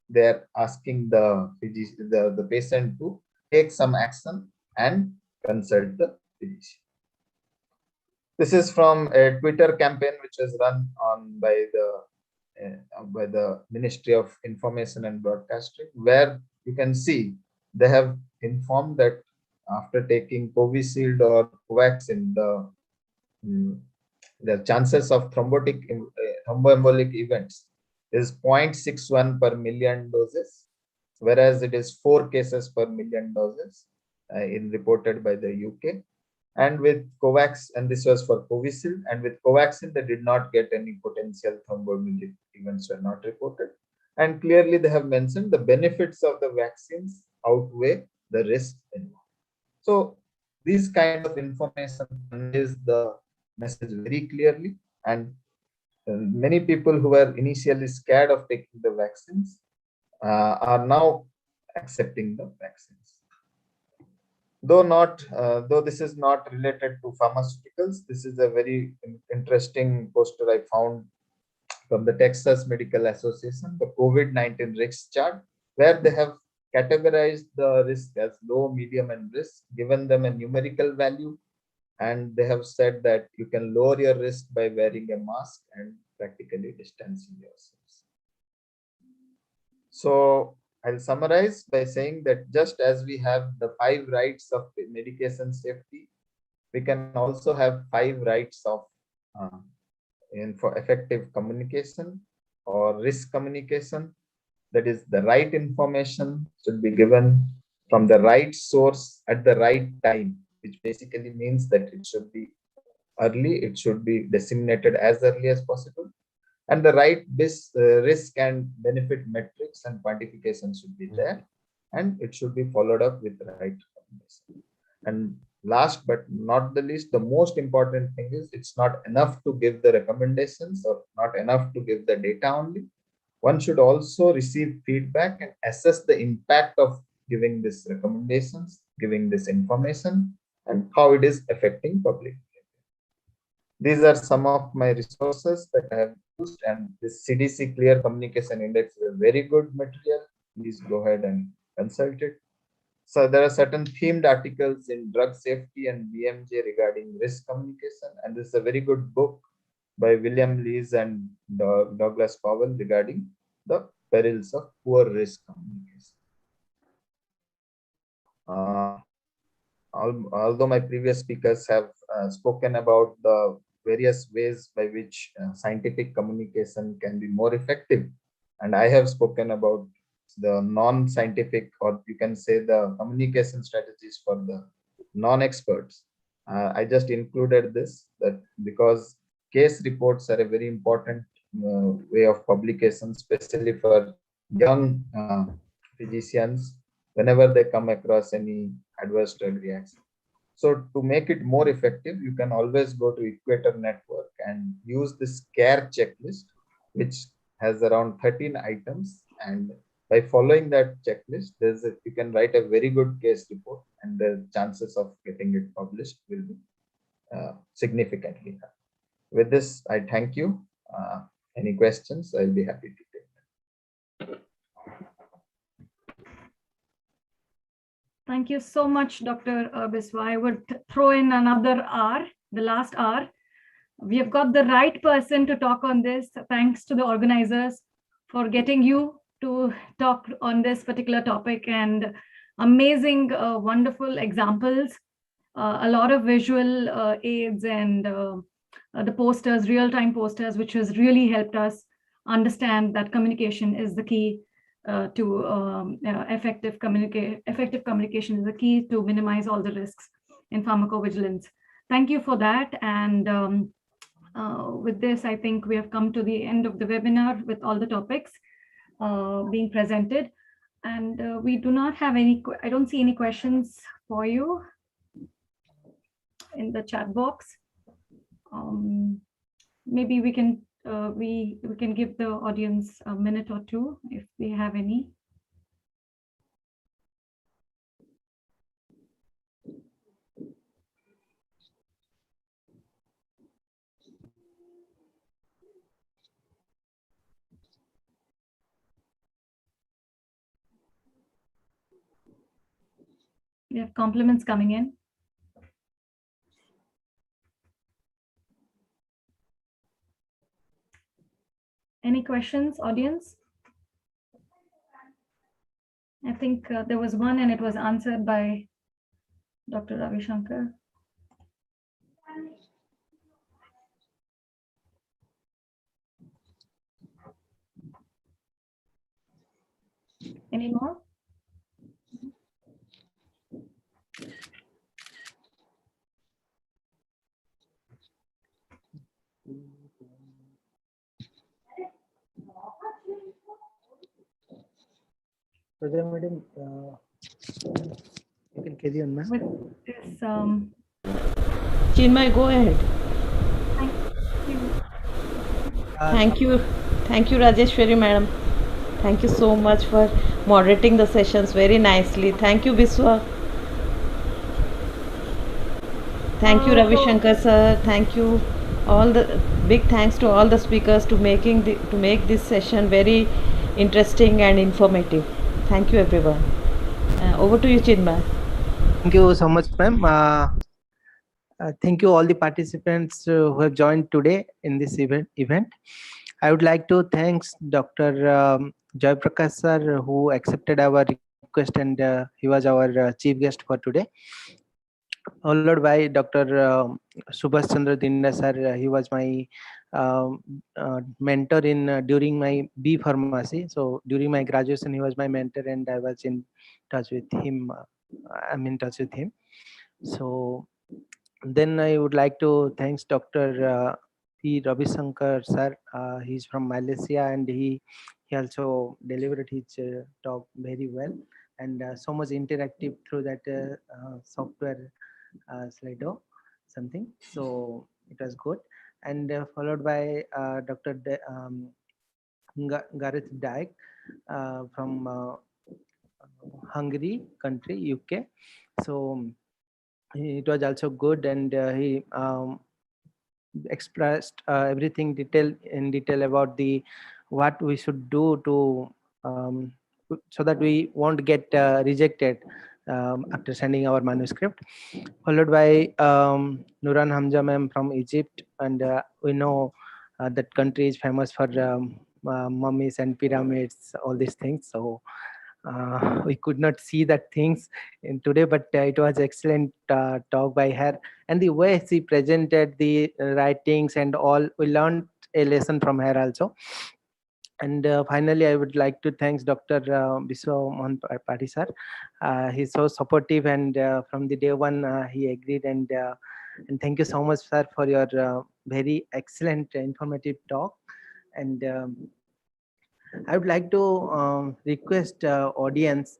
they are asking the patient to take some action and consult the physician. This is from a Twitter campaign which was run on by the Ministry of Information and Broadcasting, where you can see they have informed that after taking Covishield or Covaxin, the chances of thromboembolic events is 0.61 per million doses, whereas it is 4 cases per million doses reported by the UK. And with Covax, and this was for Covishield, and with Covaxin, they did not get any potential thromboembolic events were not reported. And clearly they have mentioned the benefits of the vaccines outweigh the risks involved. So these kind of information conveys the message very clearly, and many people who were initially scared of taking the vaccines are now accepting the vaccines. Though this is not related to pharmaceuticals, this is a very interesting poster I found from the Texas Medical Association, the COVID-19 risk chart, where they have categorized the risk as low, medium, and risk, given them a numerical value, and they have said that you can lower your risk by wearing a mask and practically distancing yourselves. So I'll summarize by saying that just as we have the 5 rights of medication safety, we can also have 5 rights of for effective communication or risk communication. That is, the right information should be given from the right source at the right time, which basically means that it should be early, it should be disseminated as early as possible, and the right risk and benefit metrics and quantification should be there, and it should be followed up with the right recommendation. And last but not the least, the most important thing is it's not enough to give the recommendations or not enough to give the data only. One should also receive feedback and assess the impact of giving these recommendations, giving this information, and how it is affecting public. These are some of my resources that I have used, and this CDC Clear Communication Index is a very good material. Please go ahead and consult it. So there are certain themed articles in drug safety and BMJ regarding risk communication, and this is a very good book by William Lees and Douglas Powell regarding the perils of poor risk communication. although my previous speakers have spoken about the various ways by which scientific communication can be more effective, and I have spoken about the non-scientific, or you can say the communication strategies for the non-experts. I just included this that because case reports are a very important way of publication, especially for young physicians whenever they come across any adverse drug reaction. So to make it more effective, you can always go to Equator Network and use this CARE checklist, which has around 13 items. And by following that checklist, you can write a very good case report, and the chances of getting it published will be significantly high. With this, I thank you. Any questions? I'll be happy to take them. Thank you so much, Dr. Biswa. I would throw in another R, the last R. We have got the right person to talk on this. Thanks to the organizers for getting you to talk on this particular topic, and amazing, wonderful examples, a lot of visual aids, and the posters, real-time posters, which has really helped us understand that communication is the key to effective communication is the key to minimize all the risks in pharmacovigilance. Thank you for that. And with this, I think we have come to the end of the webinar with all the topics being presented. And we do not have any, I don't see any questions for you in the chat box. Maybe we can we can give the audience a minute or two if they have any. We have compliments coming in. Any questions, audience? I think there was one and it was answered by Dr. Ravi Shankar. Any more? Madam, you can carry on, ma'am. With this, Chinmay, go ahead. thank you. Thank you, Rajeshwari madam. Thank you so much for moderating the sessions very nicely. Thank you, Biswa. Thank you, Ravi Shankar sir. Thank you. All the big thanks to all the speakers to make this session very interesting and informative. Thank you, everyone. Over to you, Chinmay. Thank you so much, ma'am. Thank you all the participants who have joined today in this event. I would like to thank Dr. Joy Prakash sir, who accepted our request, and he was our chief guest for today. Followed by Dr. Subhash Chandra Dinda sir. He was my mentor in during my B pharmacy. So during my graduation, he was my mentor, and I was in touch with him. I'm in touch with him. So then I would like to thank Dr. P. Ravi Shankar sir. He's from Malaysia, and he also delivered his talk very well, and so much interactive through that software Slido something. So it was good. And followed by Dr. Garrett from Hungary country, UK. So it was also good, and he expressed everything in detail about the what we should do to so that we won't get rejected after sending our manuscript. Followed by Nuran Hamza ma'am from Egypt, and we know that country is famous for mummies and pyramids, all these things. So We could not see that things in today, but it was excellent talk by her, and the way she presented the writings and all, we learned a lesson from her also. And finally, I would like to thank Dr. Biswa Mohan Pati sir. He's so supportive, and from the day one, he agreed. And thank you so much, sir, for your very excellent, informative talk. And I would like to request audience,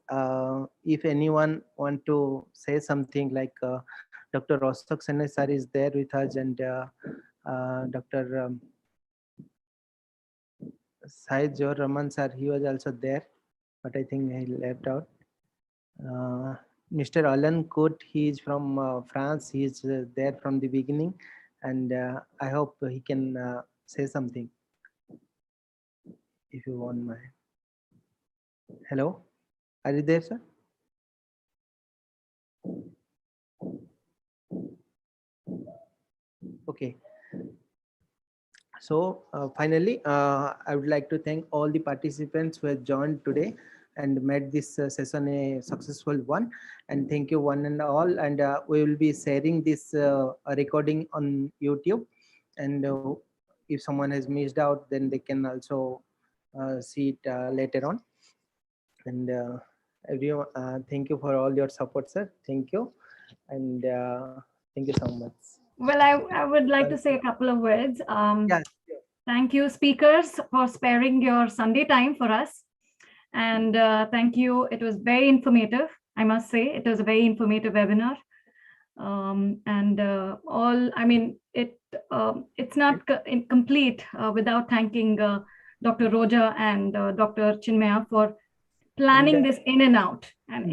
if anyone want to say something, like Dr. Rostok Sene sir is there with us, and Dr. Syed Jor Raman sir, he was also there, but I think he left out. Mr. Alan Coot, he is from France. He is there from the beginning, and I hope he can say something, if you want my. Hello, are you there, sir? Okay. So finally, I would like to thank all the participants who have joined today and made this session a successful one. And thank you one and all. And we will be sharing this recording on YouTube. And if someone has missed out, then they can also see it later on. And everyone, thank you for all your support, sir. Thank you. And thank you so much. Well, I would like to say a couple of words. Yeah. Thank you, speakers, for sparing your Sunday time for us. And thank you. It was very informative, I must say. It was a very informative webinar. It's not complete without thanking Dr. Roja and Dr. Chinmaya for planning this in and out, and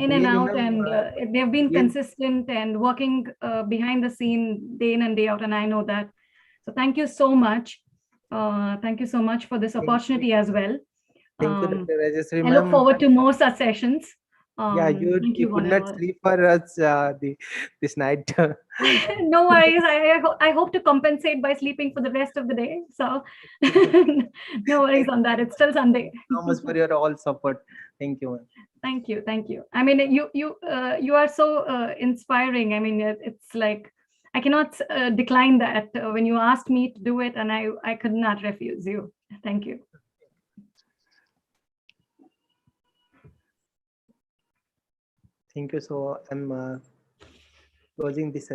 they've been consistent and working behind the scene day in and day out, and I know that. So thank you so much. Thank you so much for this opportunity as well. Thank you, Dr. Rajeshri. I look forward to more such sessions. Yeah, you could not sleep for us this night. No worries. I hope to compensate by sleeping for the rest of the day. So no worries on that. It's still Sunday. So much for your all support. Thank you. Thank you. Thank you. I mean, you are so inspiring. I mean, it's like I cannot decline that when you asked me to do it, and I could not refuse you. Thank you. Thank you. So I'm closing this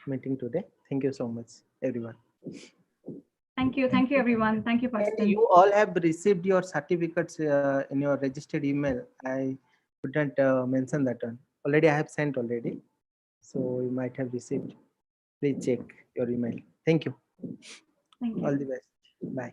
meeting today. Thank you so much, everyone. Thank you. Thank you, everyone. Thank you, participants. You all have received your certificates in your registered email. I couldn't mention that one. Already I have sent already. So you might have received. Please check your email. Thank you. Thank you. All the best. Bye.